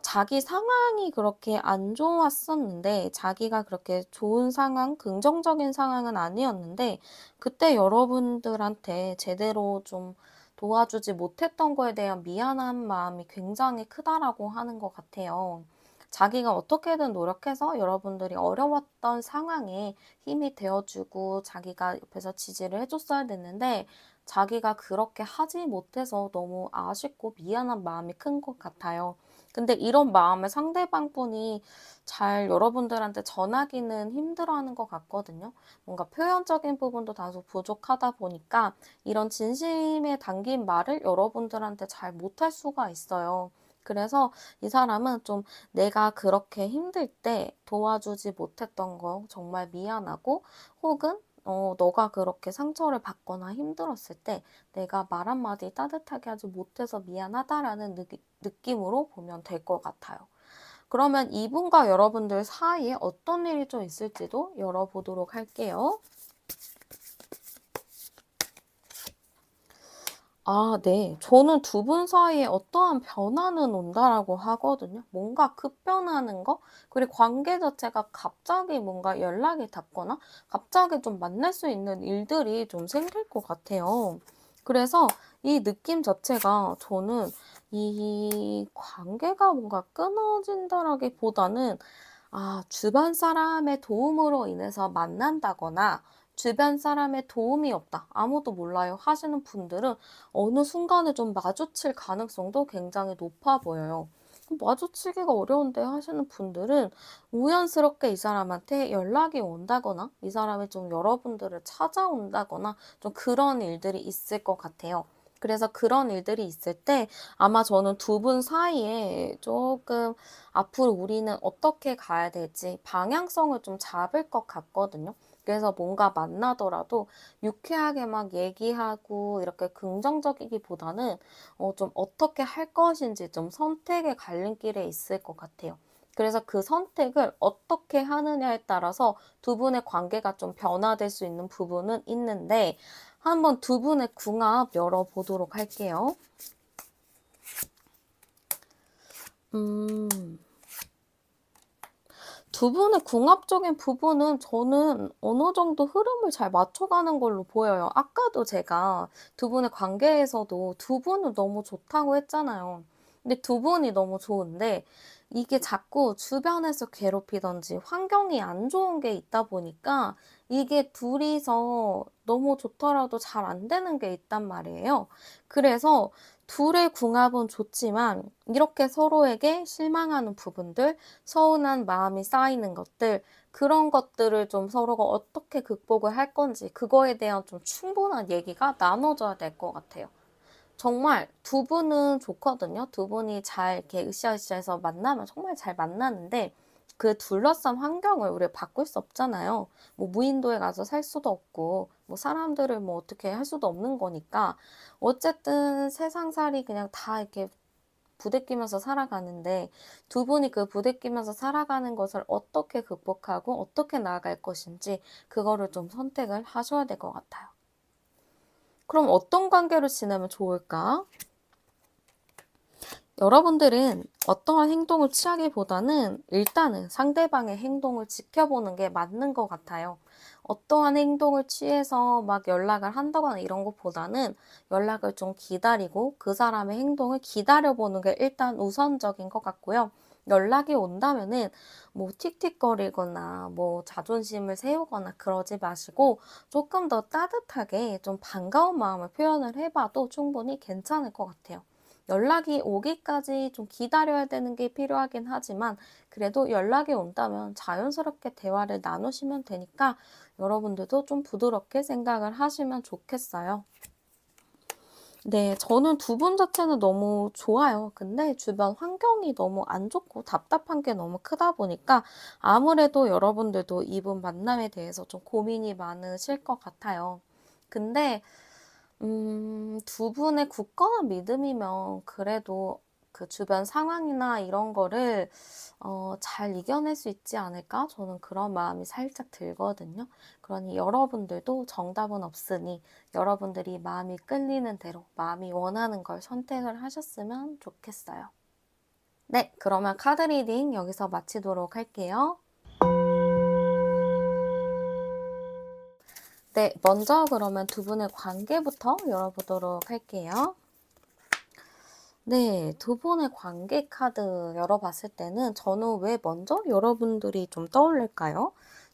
자기 상황이 그렇게 안 좋았었는데, 자기가 그렇게 좋은 상황, 긍정적인 상황은 아니었는데, 그때 여러분들한테 제대로 좀 도와주지 못했던 거에 대한 미안한 마음이 굉장히 크다라고 하는 것 같아요. 자기가 어떻게든 노력해서 여러분들이 어려웠던 상황에 힘이 되어주고 자기가 옆에서 지지를 해줬어야 됐는데 자기가 그렇게 하지 못해서 너무 아쉽고 미안한 마음이 큰 것 같아요. 근데 이런 마음을 상대방 분이 잘 여러분들한테 전하기는 힘들어하는 것 같거든요. 뭔가 표현적인 부분도 다소 부족하다 보니까 이런 진심에 담긴 말을 여러분들한테 잘 못할 수가 있어요. 그래서 이 사람은 좀 내가 그렇게 힘들 때 도와주지 못했던 거 정말 미안하고 혹은 너가 그렇게 상처를 받거나 힘들었을 때 내가 말 한마디 따뜻하게 하지 못해서 미안하다라는 느낌으로 보면 될 것 같아요. 그러면 이분과 여러분들 사이에 어떤 일이 좀 있을지도 열어보도록 할게요. 아 네. 저는 두 분 사이에 어떠한 변화는 온다라고 하거든요. 뭔가 급변하는 거? 그리고 관계 자체가 갑자기 뭔가 연락이 닿거나 갑자기 좀 만날 수 있는 일들이 좀 생길 것 같아요. 그래서 이 느낌 자체가 저는 이 관계가 뭔가 끊어진다라기보다는 주변 사람의 도움으로 인해서 만난다거나 주변 사람의 도움이 없다. 아무도 몰라요 하시는 분들은 어느 순간에 좀 마주칠 가능성도 굉장히 높아 보여요. 마주치기가 어려운데 하시는 분들은 우연스럽게 이 사람한테 연락이 온다거나 이 사람이 좀 여러분들을 찾아온다거나 좀 그런 일들이 있을 것 같아요. 그래서 그런 일들이 있을 때 아마 저는 두 분 사이에 조금 앞으로 우리는 어떻게 가야 될지 방향성을 좀 잡을 것 같거든요. 그래서 뭔가 만나더라도 유쾌하게 막 얘기하고 이렇게 긍정적이기보다는 좀 어떻게 할 것인지 좀 선택의 갈림길에 있을 것 같아요. 그래서 그 선택을 어떻게 하느냐에 따라서 두 분의 관계가 좀 변화될 수 있는 부분은 있는데 한번 두 분의 궁합 열어보도록 할게요. 음. 두 분의 궁합적인 부분은 저는 어느 정도 흐름을 잘 맞춰가는 걸로 보여요. 아까도 제가 두 분의 관계에서도 두 분은 너무 좋다고 했잖아요. 근데 두 분이 너무 좋은데 이게 자꾸 주변에서 괴롭히든지 환경이 안 좋은 게 있다 보니까 이게 둘이서 너무 좋더라도 잘 안 되는 게 있단 말이에요. 그래서 둘의 궁합은 좋지만 이렇게 서로에게 실망하는 부분들, 서운한 마음이 쌓이는 것들, 그런 것들을 좀 서로가 어떻게 극복을 할 건지 그거에 대한 좀 충분한 얘기가 나눠져야 될 것 같아요. 정말 두 분은 좋거든요. 두 분이 잘 이렇게 으쌰으쌰해서 만나면 정말 잘 만나는데 그 둘러싼 환경을 우리가 바꿀 수 없잖아요. 뭐 무인도에 가서 살 수도 없고 뭐 사람들을 뭐 어떻게 할 수도 없는 거니까 어쨌든 세상살이 그냥 다 이렇게 부대끼면서 살아가는데 두 분이 그 부대끼면서 살아가는 것을 어떻게 극복하고 어떻게 나아갈 것인지 그거를 좀 선택을 하셔야 될 것 같아요. 그럼 어떤 관계로 지내면 좋을까? 여러분들은 어떠한 행동을 취하기보다는 일단은 상대방의 행동을 지켜보는 게 맞는 것 같아요. 어떠한 행동을 취해서 막 연락을 한다거나 이런 것보다는 연락을 좀 기다리고 그 사람의 행동을 기다려보는 게 일단 우선적인 것 같고요. 연락이 온다면은 뭐 틱틱거리거나 뭐 자존심을 세우거나 그러지 마시고 조금 더 따뜻하게 좀 반가운 마음을 표현을 해봐도 충분히 괜찮을 것 같아요. 연락이 오기까지 좀 기다려야 되는 게 필요하긴 하지만 그래도 연락이 온다면 자연스럽게 대화를 나누시면 되니까 여러분들도 좀 부드럽게 생각을 하시면 좋겠어요. 네, 저는 두 분 자체는 너무 좋아요. 근데 주변 환경이 너무 안 좋고 답답한 게 너무 크다 보니까 아무래도 여러분들도 이분 만남에 대해서 좀 고민이 많으실 것 같아요. 근데 두 분의 굳건한 믿음이면 그래도 그 주변 상황이나 이런 거를 잘 이겨낼 수 있지 않을까? 저는 그런 마음이 살짝 들거든요. 그러니 여러분들도 정답은 없으니 여러분들이 마음이 끌리는 대로 마음이 원하는 걸 선택을 하셨으면 좋겠어요. 네, 그러면 카드 리딩 여기서 마치도록 할게요. 네, 먼저 그러면 두 분의 관계부터 열어보도록 할게요. 네. 두 분의 관계 카드 열어봤을 때는 저는 왜 먼저 여러분들이 좀 떠올릴까요?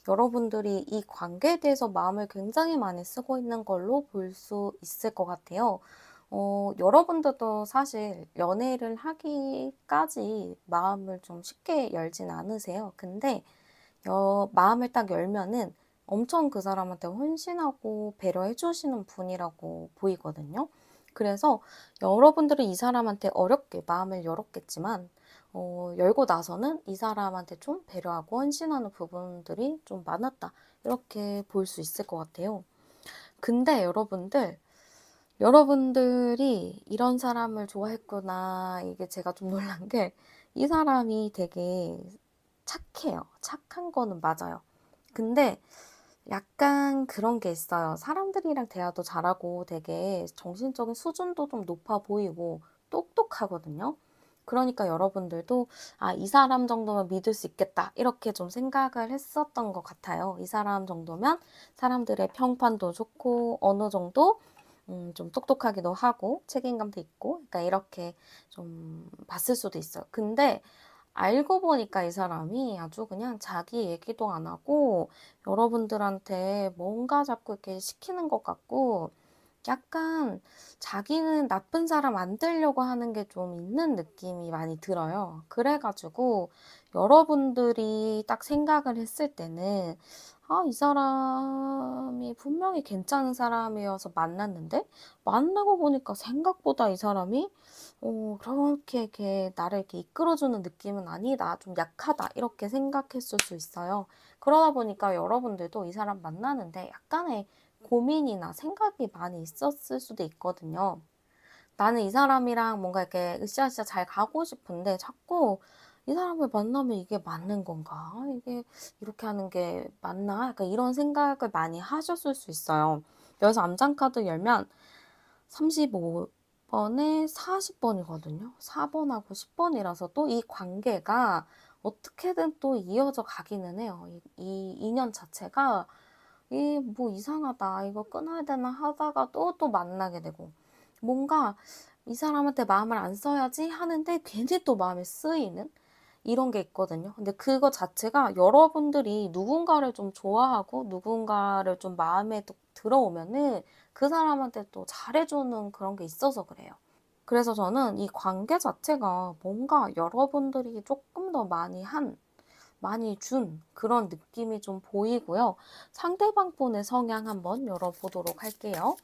여러분들이 이 관계에 대해서 마음을 굉장히 많이 쓰고 있는 걸로 볼 수 있을 것 같아요. 여러분들도 사실 연애를 하기까지 마음을 좀 쉽게 열진 않으세요. 근데 마음을 딱 열면은 엄청 그 사람한테 헌신하고 배려해 주시는 분이라고 보이거든요. 그래서 여러분들은 이 사람한테 어렵게 마음을 열었겠지만 열고 나서는 이 사람한테 좀 배려하고 헌신하는 부분들이 좀 많았다. 이렇게 볼 수 있을 것 같아요. 근데 여러분들이 이런 사람을 좋아했구나. 이게 제가 좀 놀란 게 이 사람이 되게 착해요. 착한 거는 맞아요. 근데 약간 그런 게 있어요. 사람들이랑 대화도 잘하고 되게 정신적인 수준도 좀 높아 보이고 똑똑하거든요. 그러니까 여러분들도 '아 이 사람 정도면 믿을 수 있겠다.' 이렇게 좀 생각을 했었던 것 같아요. 이 사람 정도면 사람들의 평판도 좋고 어느 정도 좀 똑똑하기도 하고 책임감도 있고 그러니까 이렇게 좀 봤을 수도 있어요. 근데 알고 보니까 이 사람이 아주 그냥 자기 얘기도 안 하고 여러분들한테 뭔가 자꾸 이렇게 시키는 것 같고 약간 자기는 나쁜 사람 안 되려고 하는 게 좀 있는 느낌이 많이 들어요. 그래 가지고 여러분들이 딱 생각을 했을 때는 '아 이 사람이 분명히 괜찮은 사람이어서 만났는데 만나고 보니까 생각보다 이 사람이 그렇게 이렇게 나를 이렇게 이끌어주는 느낌은 아니다. 좀 약하다.' 이렇게 생각했을 수 있어요. 그러다 보니까 여러분들도 이 사람 만나는데 약간의 고민이나 생각이 많이 있었을 수도 있거든요. 나는 이 사람이랑 뭔가 이렇게 으쌰으쌰 잘 가고 싶은데 자꾸 '이 사람을 만나면 이게 맞는 건가? 이게 이렇게 하는 게 맞나?' 약간 이런 생각을 많이 하셨을 수 있어요. 여기서 암장카드 열면 35 번에 40 번이거든요. 4 번하고 10 번이라서 또 이 관계가 어떻게든 또 이어져 가기는 해요. 이 인연 자체가 뭐 이상하다. 이거 끊어야 되나 하다가 또 만나게 되고 뭔가 '이 사람한테 마음을 안 써야지.' 하는데 괜히 또 마음에 쓰이는 이런 게 있거든요. 근데 그거 자체가 여러분들이 누군가를 좀 좋아하고 누군가를 좀 마음에 또 들어오면은 그 사람한테 또 잘해 주는 그런 게 있어서 그래요. 그래서 저는 이 관계 자체가 뭔가 여러분들이 쪼끔 더 많이 준 그런 느낌이 좀 보이고요. 상대방 분의 성향 한번 열어보도록 할게요.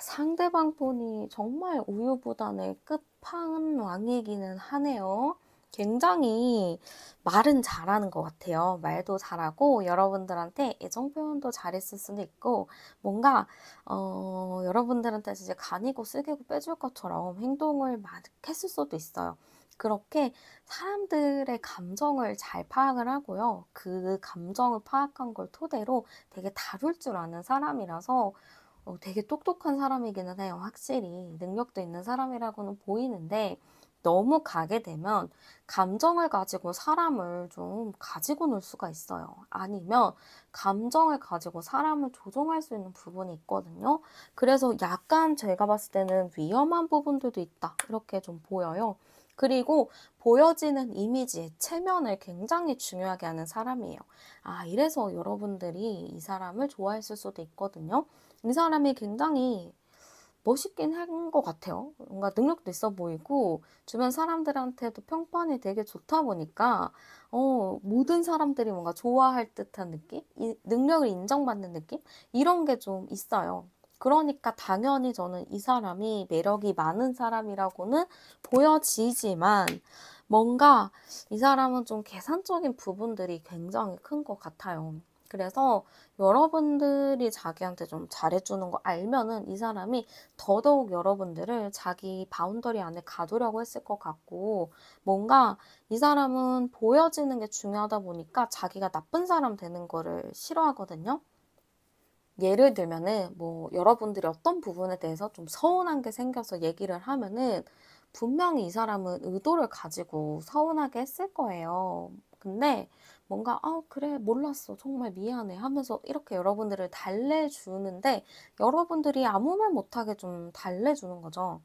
상대방 분이 정말 우유부단의 끝판왕이기는 하네요. 굉장히 말은 잘하는 것 같아요. 말도 잘하고 여러분들한테 애정 표현도 잘했을 수도 있고 뭔가 여러분들한테 진짜 간이고 쓸개고 빼줄 것처럼 행동을 막 했을 수도 있어요. 그렇게 사람들의 감정을 잘 파악을 하고요. 그 감정을 파악한 걸 토대로 되게 다룰 줄 아는 사람이라서 되게 똑똑한 사람이기는 해요. 확실히 능력도 있는 사람이라고는 보이는데 너무 가게 되면 감정을 가지고 사람을 좀 가지고 놀 수가 있어요. 아니면 감정을 가지고 사람을 조종할 수 있는 부분이 있거든요. 그래서 약간 제가 봤을 때는 위험한 부분들도 있다. 이렇게 좀 보여요. 그리고 보여지는 이미지의 체면을 굉장히 중요하게 하는 사람이에요. 이래서 여러분들이 이 사람을 좋아했을 수도 있거든요. 이 사람이 굉장히 멋있긴 한 것 같아요. 뭔가 능력도 있어 보이고 주변 사람들한테도 평판이 되게 좋다 보니까 모든 사람들이 뭔가 좋아할 듯한 느낌? 이 능력을 인정받는 느낌? 이런 게 좀 있어요. 그러니까 당연히 저는 이 사람이 매력이 많은 사람이라고는 보여지지만 뭔가 이 사람은 좀 계산적인 부분들이 굉장히 큰 것 같아요. 그래서 여러분들이 자기한테 좀 잘해주는 거 알면은 이 사람이 더더욱 여러분들을 자기 바운더리 안에 가두려고 했을 것 같고 뭔가 이 사람은 보여지는 게 중요하다 보니까 자기가 나쁜 사람 되는 거를 싫어하거든요. 예를 들면은 뭐 여러분들이 어떤 부분에 대해서 좀 서운한 게 생겨서 얘기를 하면은 분명히 이 사람은 의도를 가지고 서운하게 했을 거예요. 근데 뭔가 "아 그래 몰랐어. 정말 미안해." 하면서 이렇게 여러분들을 달래주는데 여러분들이 아무 말 못하게 좀 달래주는 거죠.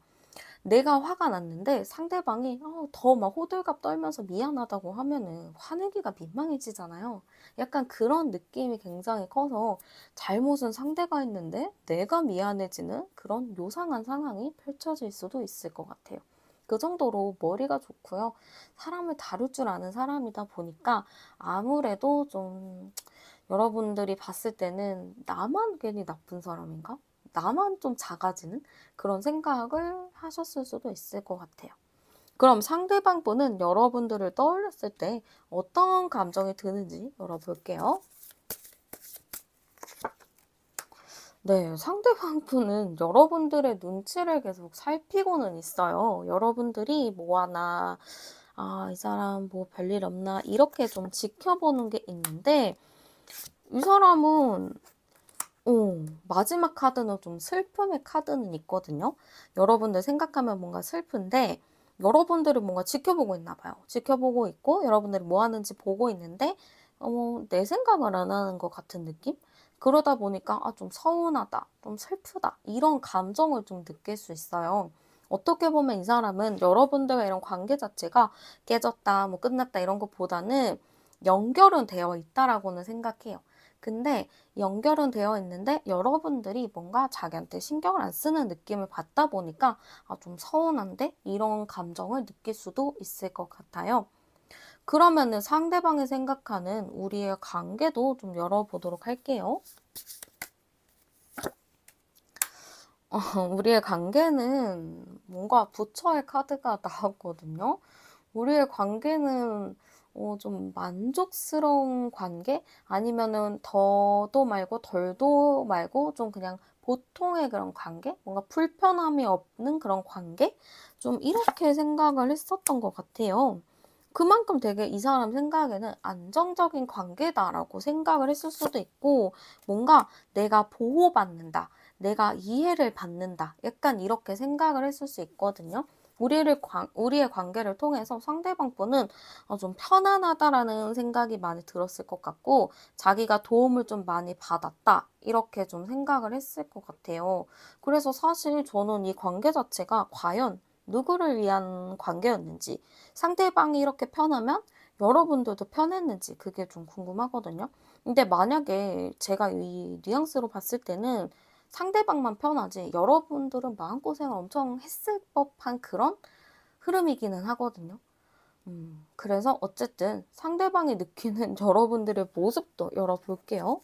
내가 화가 났는데 상대방이 더 막 호들갑 떨면서 미안하다고 하면은 화내기가 민망해지잖아요. 약간 그런 느낌이 굉장히 커서 잘못은 상대가 했는데 내가 미안해지는 그런 요상한 상황이 펼쳐질 수도 있을 것 같아요. 그 정도로 머리가 좋고요. 사람을 다룰 줄 아는 사람이다 보니까 아무래도 좀 여러분들이 봤을 때는 '나만 괜히 나쁜 사람인가? 나만 좀 작아지는?' 그런 생각을 하셨을 수도 있을 것 같아요. 그럼 상대방 분은 여러분들을 떠올렸을 때 어떤 감정이 드는지 열어볼게요. 네, 상대방 분은 여러분들의 눈치를 계속 살피고는 있어요. 여러분들이 뭐 하나 아, 이 사람 뭐 별일 없나 이렇게 좀 지켜보는 게 있는데 이 사람은 마지막 카드는 좀 슬픔의 카드는 있거든요. 여러분들 생각하면 뭔가 슬픈데 여러분들을 뭔가 지켜보고 있나 봐요. 지켜보고 있고 여러분들이 뭐 하는지 보고 있는데 내 생각을 안 하는 것 같은 느낌? 그러다 보니까 좀 서운하다, 좀 슬프다 이런 감정을 좀 느낄 수 있어요. 어떻게 보면 이 사람은 여러분들과 이런 관계 자체가 깨졌다, 뭐 끝났다 이런 것보다는 연결은 되어 있다라고는 생각해요. 근데 연결은 되어 있는데 여러분들이 뭔가 자기한테 신경을 안 쓰는 느낌을 받다 보니까 좀 서운한데? 이런 감정을 느낄 수도 있을 것 같아요. 그러면은 상대방이 생각하는 우리의 관계도 좀 열어보도록 할게요. 우리의 관계는 뭔가 부처의 카드가 나왔거든요. 우리의 관계는 좀 만족스러운 관계? 아니면은 더도 말고 덜도 말고 좀 그냥 보통의 그런 관계? 뭔가 불편함이 없는 그런 관계? 좀 이렇게 생각을 했었던 것 같아요. 그만큼 되게 이 사람 생각에는 안정적인 관계다라고 생각을 했을 수도 있고 뭔가 내가 보호받는다. 내가 이해를 받는다. 약간 이렇게 생각을 했을 수 있거든요. 우리의 관계를 통해서 상대방 분은 좀 편안하다라는 생각이 많이 들었을 것 같고, 자기가 도움을 좀 많이 받았다. 이렇게 좀 생각을 했을 것 같아요. 그래서 사실 저는 이 관계 자체가 과연 누구를 위한 관계였는지, 상대방이 이렇게 편하면 여러분들도 편했는지 그게 좀 궁금하거든요. 근데 만약에 제가 이 뉘앙스로 봤을 때는 상대방만 편하지 여러분들은 마음고생을 엄청 했을 법한 그런 흐름이기는 하거든요. 그래서 어쨌든 상대방이 느끼는 여러분들의 모습도 열어볼게요.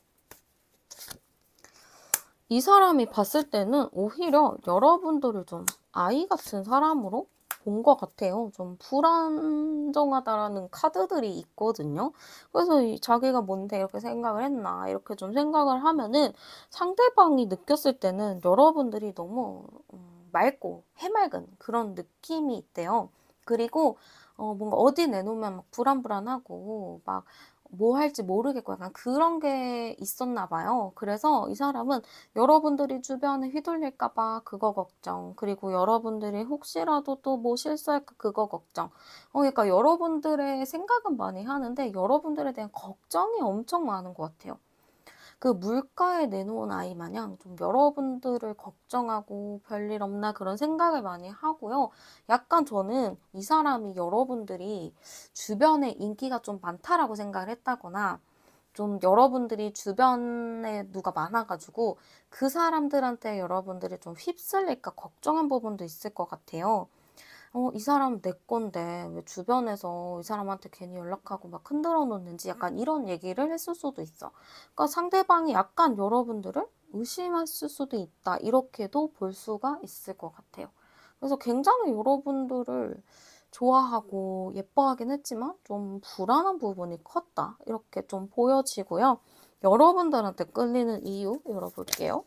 이 사람이 봤을 때는 오히려 여러분들을 좀 아이 같은 사람으로 본 것 같아요. 좀 불안정하다라는 카드들이 있거든요. 그래서 자기가 뭔데 이렇게 생각을 했나 이렇게 좀 생각을 하면은 상대방이 느꼈을 때는 여러분들이 너무 맑고 해맑은 그런 느낌이 있대요. 그리고 뭔가 어디 내놓으면 막 불안불안하고 막 뭐 할지 모르겠고 약간 그런 게 있었나 봐요. 그래서 이 사람은 여러분들이 주변에 휘둘릴까 봐 그거 걱정, 그리고 여러분들이 혹시라도 또 뭐 실수할까 그거 걱정. 그러니까 여러분들의 생각은 많이 하는데 여러분들에 대한 걱정이 엄청 많은 것 같아요. 그 물가에 내놓은 아이 마냥 좀 여러분들을 걱정하고 별일 없나 그런 생각을 많이 하고요. 약간 저는 이 사람이 여러분들이 주변에 인기가 좀 많다라고 생각을 했다거나 좀 여러분들이 주변에 누가 많아가지고 그 사람들한테 여러분들이 좀 휩쓸릴까 걱정한 부분도 있을 것 같아요. 이 사람 내 건데 왜 주변에서 이 사람한테 괜히 연락하고 막 흔들어 놓는지 약간 이런 얘기를 했을 수도 있어. 그러니까 상대방이 약간 여러분들을 의심했을 수도 있다. 이렇게도 볼 수가 있을 것 같아요. 그래서 굉장히 여러분들을 좋아하고 예뻐하긴 했지만 좀 불안한 부분이 컸다. 이렇게 좀 보여지고요. 여러분들한테 끌리는 이유 열어볼게요.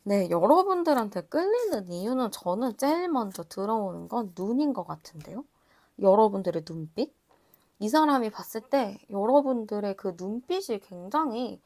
네, 여러분들한테 끌리는 이유는 저는 제일 먼저 들어오는 건 눈인 것 같은데요. 여러분들의 눈빛? 이 사람이 봤을 때 여러분들의 그 눈빛이 굉장히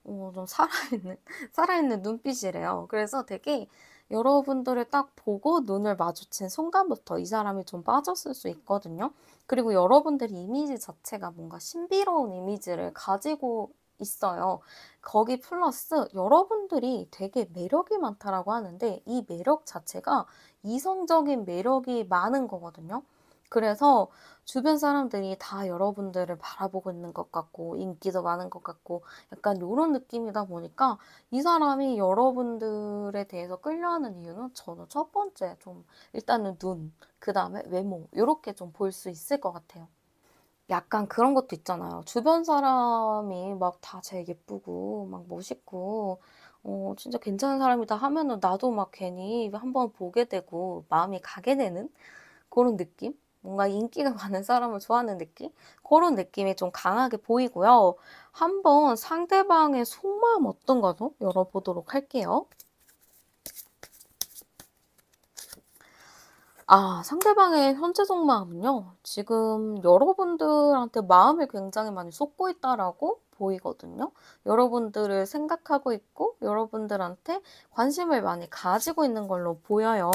좀 살아있는, 살아있는 눈빛이래요. 그래서 되게 여러분들을 딱 보고 눈을 마주친 순간부터 이 사람이 좀 빠졌을 수 있거든요. 그리고 여러분들의 이미지 자체가 뭔가 신비로운 이미지를 가지고 있어요. 거기 플러스 여러분들이 되게 매력이 많다라고 하는데 이 매력 자체가 이성적인 매력이 많은 거거든요. 그래서 주변 사람들이 다 여러분들을 바라보고 있는 것 같고 인기도 많은 것 같고 약간 요런 느낌이다 보니까 이 사람이 여러분들에 대해서 끌려하는 이유는 저는 첫 번째 좀 일단은 눈, 그 다음에 외모 요렇게 좀 볼 수 있을 것 같아요. 약간 그런 것도 있잖아요. 주변 사람이 막 다 제일 예쁘고 막 멋있고 진짜 괜찮은 사람이다 하면은 나도 막 괜히 한번 보게 되고 마음이 가게 되는 그런 느낌? 뭔가 인기가 많은 사람을 좋아하는 느낌? 그런 느낌이 좀 강하게 보이고요. 한번 상대방의 속마음 어떤가도 열어보도록 할게요. 상대방의 현재 속마음은요. 지금 여러분들한테 마음을 굉장히 많이 쏟고 있다라고 보이거든요. 여러분들을 생각하고 있고 여러분들한테 관심을 많이 가지고 있는 걸로 보여요.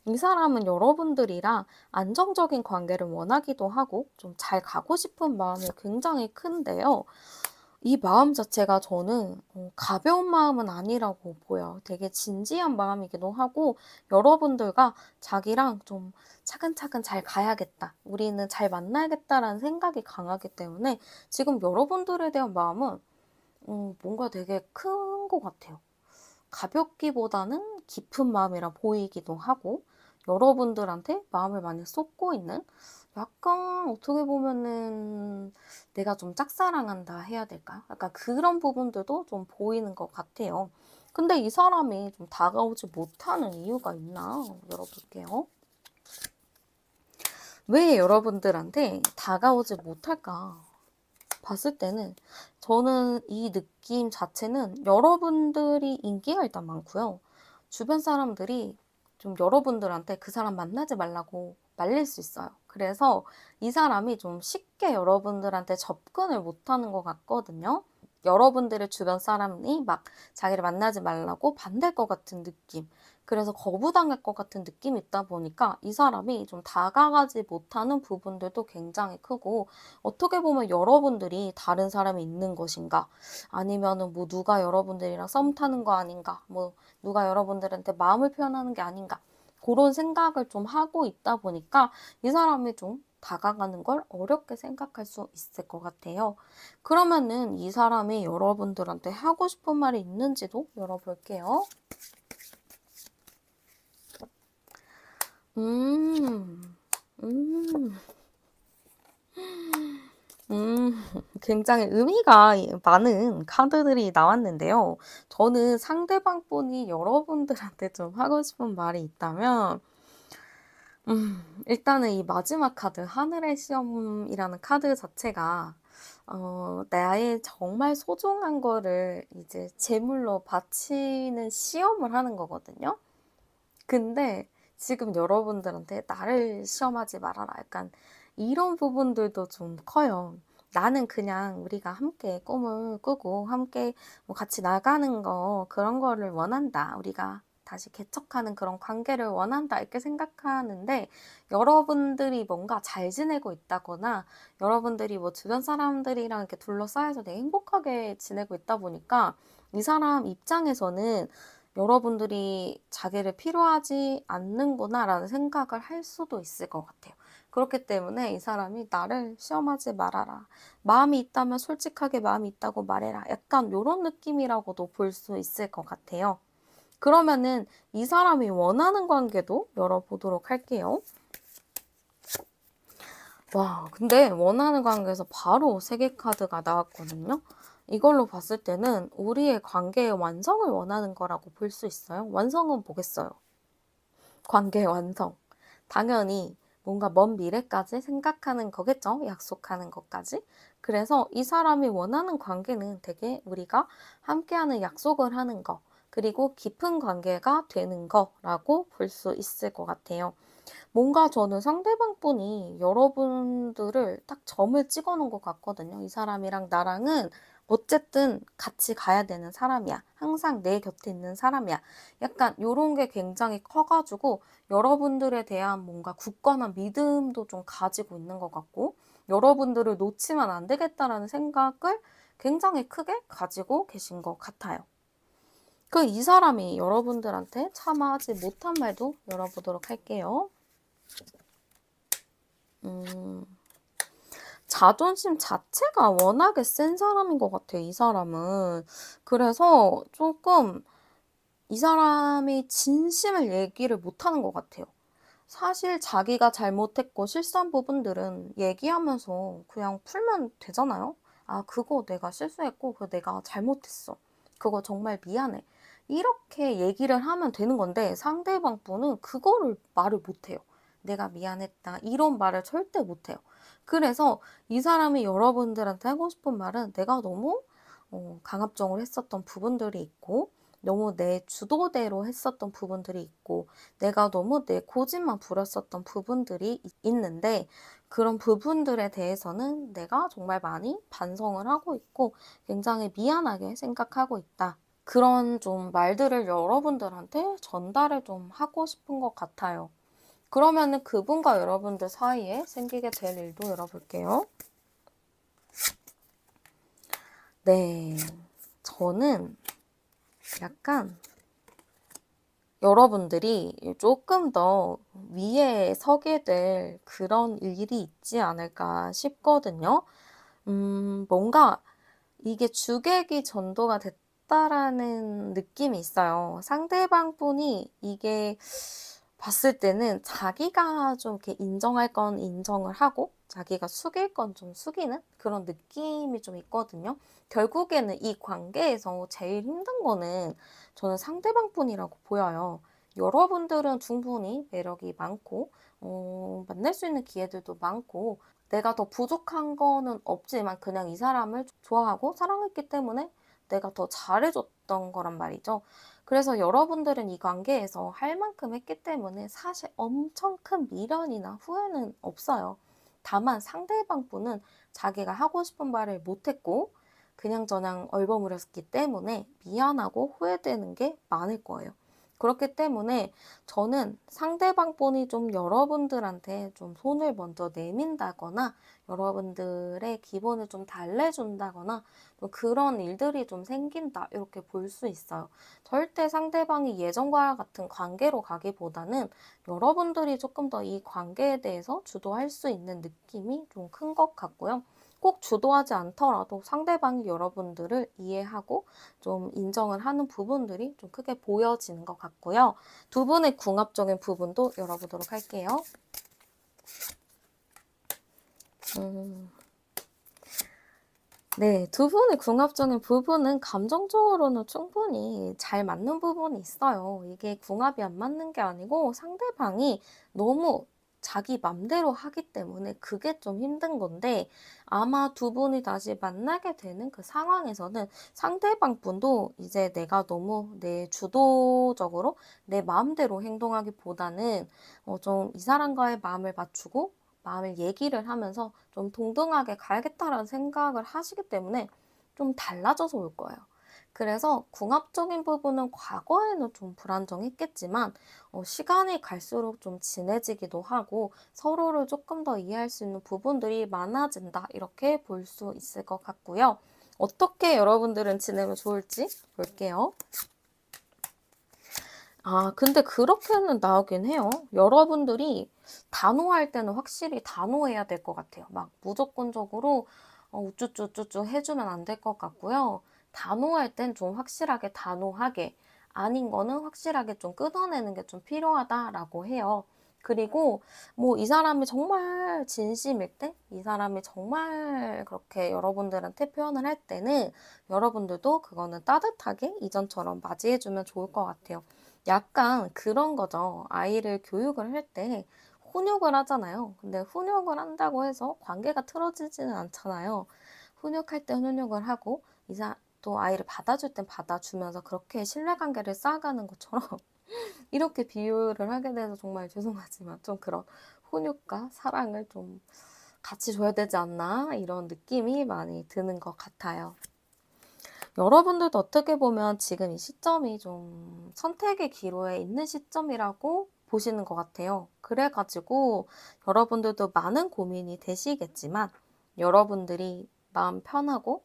이 사람은 여러분들이랑 안정적인 관계를 원하기도 하고 좀 잘 가고 싶은 마음이 굉장히 큰데요. 이 마음 자체가 저는 가벼운 마음은 아니라고 보여요. 되게 진지한 마음이기도 하고 여러분들과 자기랑 좀 차근차근 잘 가야겠다. 우리는 잘 만나야겠다라는 생각이 강하기 때문에 지금 여러분들에 대한 마음은 뭔가 되게 큰 것 같아요. 가볍기보다는 깊은 마음이라 보이기도 하고 여러분들한테 마음을 많이 쏟고 있는 약간 어떻게 보면은 내가 좀 짝사랑한다 해야 될까요? 약간 그런 부분들도 좀 보이는 것 같아요. 근데 이 사람이 좀 다가오지 못하는 이유가 있나 열어볼게요. 왜 여러분들한테 다가오지 못할까? 봤을 때는 저는 이 느낌 자체는 여러분들이 인기가 일단 많고요. 주변 사람들이 좀 여러분들한테 그 사람 만나지 말라고 말릴 수 있어요. 그래서 이 사람이 좀 쉽게 여러분들한테 접근을 못하는 것 같거든요. 여러분들의 주변 사람이 막 자기를 만나지 말라고 반대할 것 같은 느낌. 그래서 거부당할 것 같은 느낌이 있다 보니까 이 사람이 좀 다가가지 못하는 부분들도 굉장히 크고 어떻게 보면 여러분들이 다른 사람이 있는 것인가 아니면은 뭐 누가 여러분들이랑 썸 타는 거 아닌가 뭐 누가 여러분들한테 마음을 표현하는 게 아닌가 그런 생각을 좀 하고 있다 보니까 이 사람이 좀 다가가는 걸 어렵게 생각할 수 있을 것 같아요. 그러면은 이 사람이 여러분들한테 하고 싶은 말이 있는지도 열어볼게요. 음, 음. 음. 굉장히 의미가 많은 카드들이 나왔는데요. 저는 상대방 분이 여러분들한테 좀 하고 싶은 말이 있다면 일단은 이 마지막 카드 하늘의 시험이라는 카드 자체가 나의 정말 소중한 거를 이제 제물로 바치는 시험을 하는 거거든요. 근데 지금 여러분들한테 나를 시험하지 말아라. 약간 이런 부분들도 좀 커요. 나는 그냥 우리가 함께 꿈을 꾸고 함께 뭐 같이 나가는 거 그런 거를 원한다. 우리가 다시 개척하는 그런 관계를 원한다. 이렇게 생각하는데 여러분들이 뭔가 잘 지내고 있다거나 여러분들이 뭐 주변 사람들이랑 이렇게 둘러싸여서 되게 행복하게 지내고 있다 보니까 이 사람 입장에서는 여러분들이 자기를 필요하지 않는구나라는 생각을 할 수도 있을 것 같아요. 그렇기 때문에 이 사람이 나를 시험하지 말아라. 마음이 있다면 솔직하게 마음이 있다고 말해라. 약간 이런 느낌이라고도 볼 수 있을 것 같아요. 그러면은 이 사람이 원하는 관계도 열어보도록 할게요. 와, 근데 원하는 관계에서 바로 세계 카드가 나왔거든요. 이걸로 봤을 때는 우리의 관계의 완성을 원하는 거라고 볼 수 있어요. 완성은 뭐겠어요? 관계의 완성. 당연히 뭔가 먼 미래까지 생각하는 거겠죠? 약속하는 것까지. 그래서 이 사람이 원하는 관계는 되게 우리가 함께하는 약속을 하는 거, 그리고 깊은 관계가 되는 거라고 볼 수 있을 것 같아요. 뭔가 저는 상대방 분이 여러분들을 딱 점을 찍어 놓은 것 같거든요. 이 사람이랑 나랑은 어쨌든 같이 가야 되는 사람이야. 항상 내 곁에 있는 사람이야. 약간 요런 게 굉장히 커 가지고 여러분들에 대한 뭔가 굳건한 믿음도 좀 가지고 있는 것 같고 여러분들을 놓치면 안 되겠다라는 생각을 굉장히 크게 가지고 계신 것 같아요. 이 사람이 여러분들한테 차마 하지 못한 말도 열어보도록 할게요. 음, 자존심 자체가 워낙에 센 사람인 것 같아요, 이 사람은. 그래서 조금 이 사람이 진심을 얘기를 못하는 것 같아요. 사실 자기가 잘못했고 실수한 부분들은 얘기하면서 그냥 풀면 되잖아요. 아, 그거 내가 실수했고, 그거 내가 잘못했어. 그거 정말 미안해. 이렇게 얘기를 하면 되는 건데 상대방 분은 그거를 말을 못해요. 내가 미안했다. 이런 말을 절대 못해요. 그래서 이 사람이 여러분들한테 하고 싶은 말은 내가 너무 강압적으로 했었던 부분들이 있고 너무 내 주도대로 했었던 부분들이 있고 내가 너무 내 고집만 부렸었던 부분들이 있는데 그런 부분들에 대해서는 내가 정말 많이 반성을 하고 있고 굉장히 미안하게 생각하고 있다. 그런 좀 말들을 여러분들한테 전달을 좀 하고 싶은 것 같아요. 그러면은 그분과 여러분들 사이에 생기게 될 일도 열어볼게요. 네, 저는 약간 여러분들이 조금 더 위에 서게 될 그런 일이 있지 않을까 싶거든요. 뭔가 이게 주객이 전도가 됐다라는 느낌이 있어요. 상대방 분이 이게 봤을 때는 자기가 좀 이렇게 인정할 건 인정을 하고 자기가 숙일 건 좀 숙이는 그런 느낌이 좀 있거든요. 결국에는 이 관계에서 제일 힘든 거는 저는 상대방 분이라고 보여요. 여러분들은 충분히 매력이 많고 만날 수 있는 기회들도 많고 내가 더 부족한 거는 없지만 그냥 이 사람을 좋아하고 사랑했기 때문에 내가 더 잘해줬던 거란 말이죠. 그래서 여러분들은 이 관계에서 할 만큼 했기 때문에 사실 엄청 큰 미련이나 후회는 없어요. 다만 상대방 분은 자기가 하고 싶은 말을 못했고 그냥저냥 얼버무렸기 때문에 미안하고 후회되는 게 많을 거예요. 그렇기 때문에 저는 상대방 분이 좀 여러분들한테 좀 손을 먼저 내민다거나 여러분들의 기분을 좀 달래준다거나 좀 그런 일들이 좀 생긴다 이렇게 볼 수 있어요. 절대 상대방이 예전과 같은 관계로 가기보다는 여러분들이 조금 더 이 관계에 대해서 주도할 수 있는 느낌이 좀 큰 것 같고요. 꼭 주도하지 않더라도 상대방이 여러분들을 이해하고 좀 인정을 하는 부분들이 좀 크게 보여지는 것 같고요. 두 분의 궁합적인 부분도 열어보도록 할게요. 네, 두 분의 궁합적인 부분은 감정적으로는 충분히 잘 맞는 부분이 있어요. 이게 궁합이 안 맞는 게 아니고 상대방이 너무 자기 맘대로 하기 때문에 그게 좀 힘든 건데 아마 두 분이 다시 만나게 되는 그 상황에서는 상대방 분도 이제 내가 너무 내 주도적으로 내 마음대로 행동하기보다는 좀 이 사람과의 마음을 맞추고 마음을 얘기를 하면서 좀 동등하게 가야겠다라는 생각을 하시기 때문에 좀 달라져서 올 거예요. 그래서 궁합적인 부분은 과거에는 좀 불안정했겠지만 시간이 갈수록 좀 진해지기도 하고 서로를 조금 더 이해할 수 있는 부분들이 많아진다 이렇게 볼 수 있을 것 같고요. 어떻게 여러분들은 지내면 좋을지 볼게요. 근데 그렇게는 나오긴 해요. 여러분들이 단호할 때는 확실히 단호해야 될 것 같아요. 막 무조건적으로 우쭈쭈쭈쭈 해주면 안 될 것 같고요. 단호할 땐 좀 확실하게 단호하게, 아닌 거는 확실하게 좀 끊어내는 게 좀 필요하다라고 해요. 그리고 뭐 이 사람이 정말 진심일 때, 이 사람이 정말 그렇게 여러분들한테 표현을 할 때는 여러분들도 그거는 따뜻하게 이전처럼 맞이해주면 좋을 것 같아요. 약간 그런 거죠. 아이를 교육을 할 때 훈육을 하잖아요. 근데 훈육을 한다고 해서 관계가 틀어지지는 않잖아요. 훈육할 땐 훈육을 하고 또 아이를 받아줄 땐 받아주면서 그렇게 신뢰관계를 쌓아가는 것처럼 이렇게 비유를 하게 돼서 정말 죄송하지만 좀 그런 훈육과 사랑을 좀 같이 줘야 되지 않나 이런 느낌이 많이 드는 것 같아요. 여러분들도 어떻게 보면 지금 이 시점이 좀 선택의 기로에 있는 시점이라고 보시는 것 같아요. 그래가지고 여러분들도 많은 고민이 되시겠지만 여러분들이 마음 편하고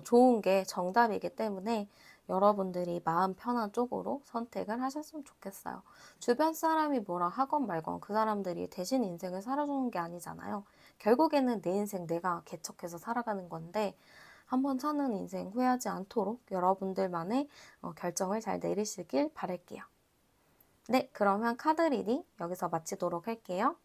좋은 게 정답이기 때문에 여러분들이 마음 편한 쪽으로 선택을 하셨으면 좋겠어요. 주변 사람이 뭐라 하건 말건 그 사람들이 대신 인생을 살아주는 게 아니잖아요. 결국에는 내 인생 내가 개척해서 살아가는 건데 한번 사는 인생 후회하지 않도록 여러분들만의 결정을 잘 내리시길 바랄게요. 네, 그러면 카드 리딩 여기서 마치도록 할게요.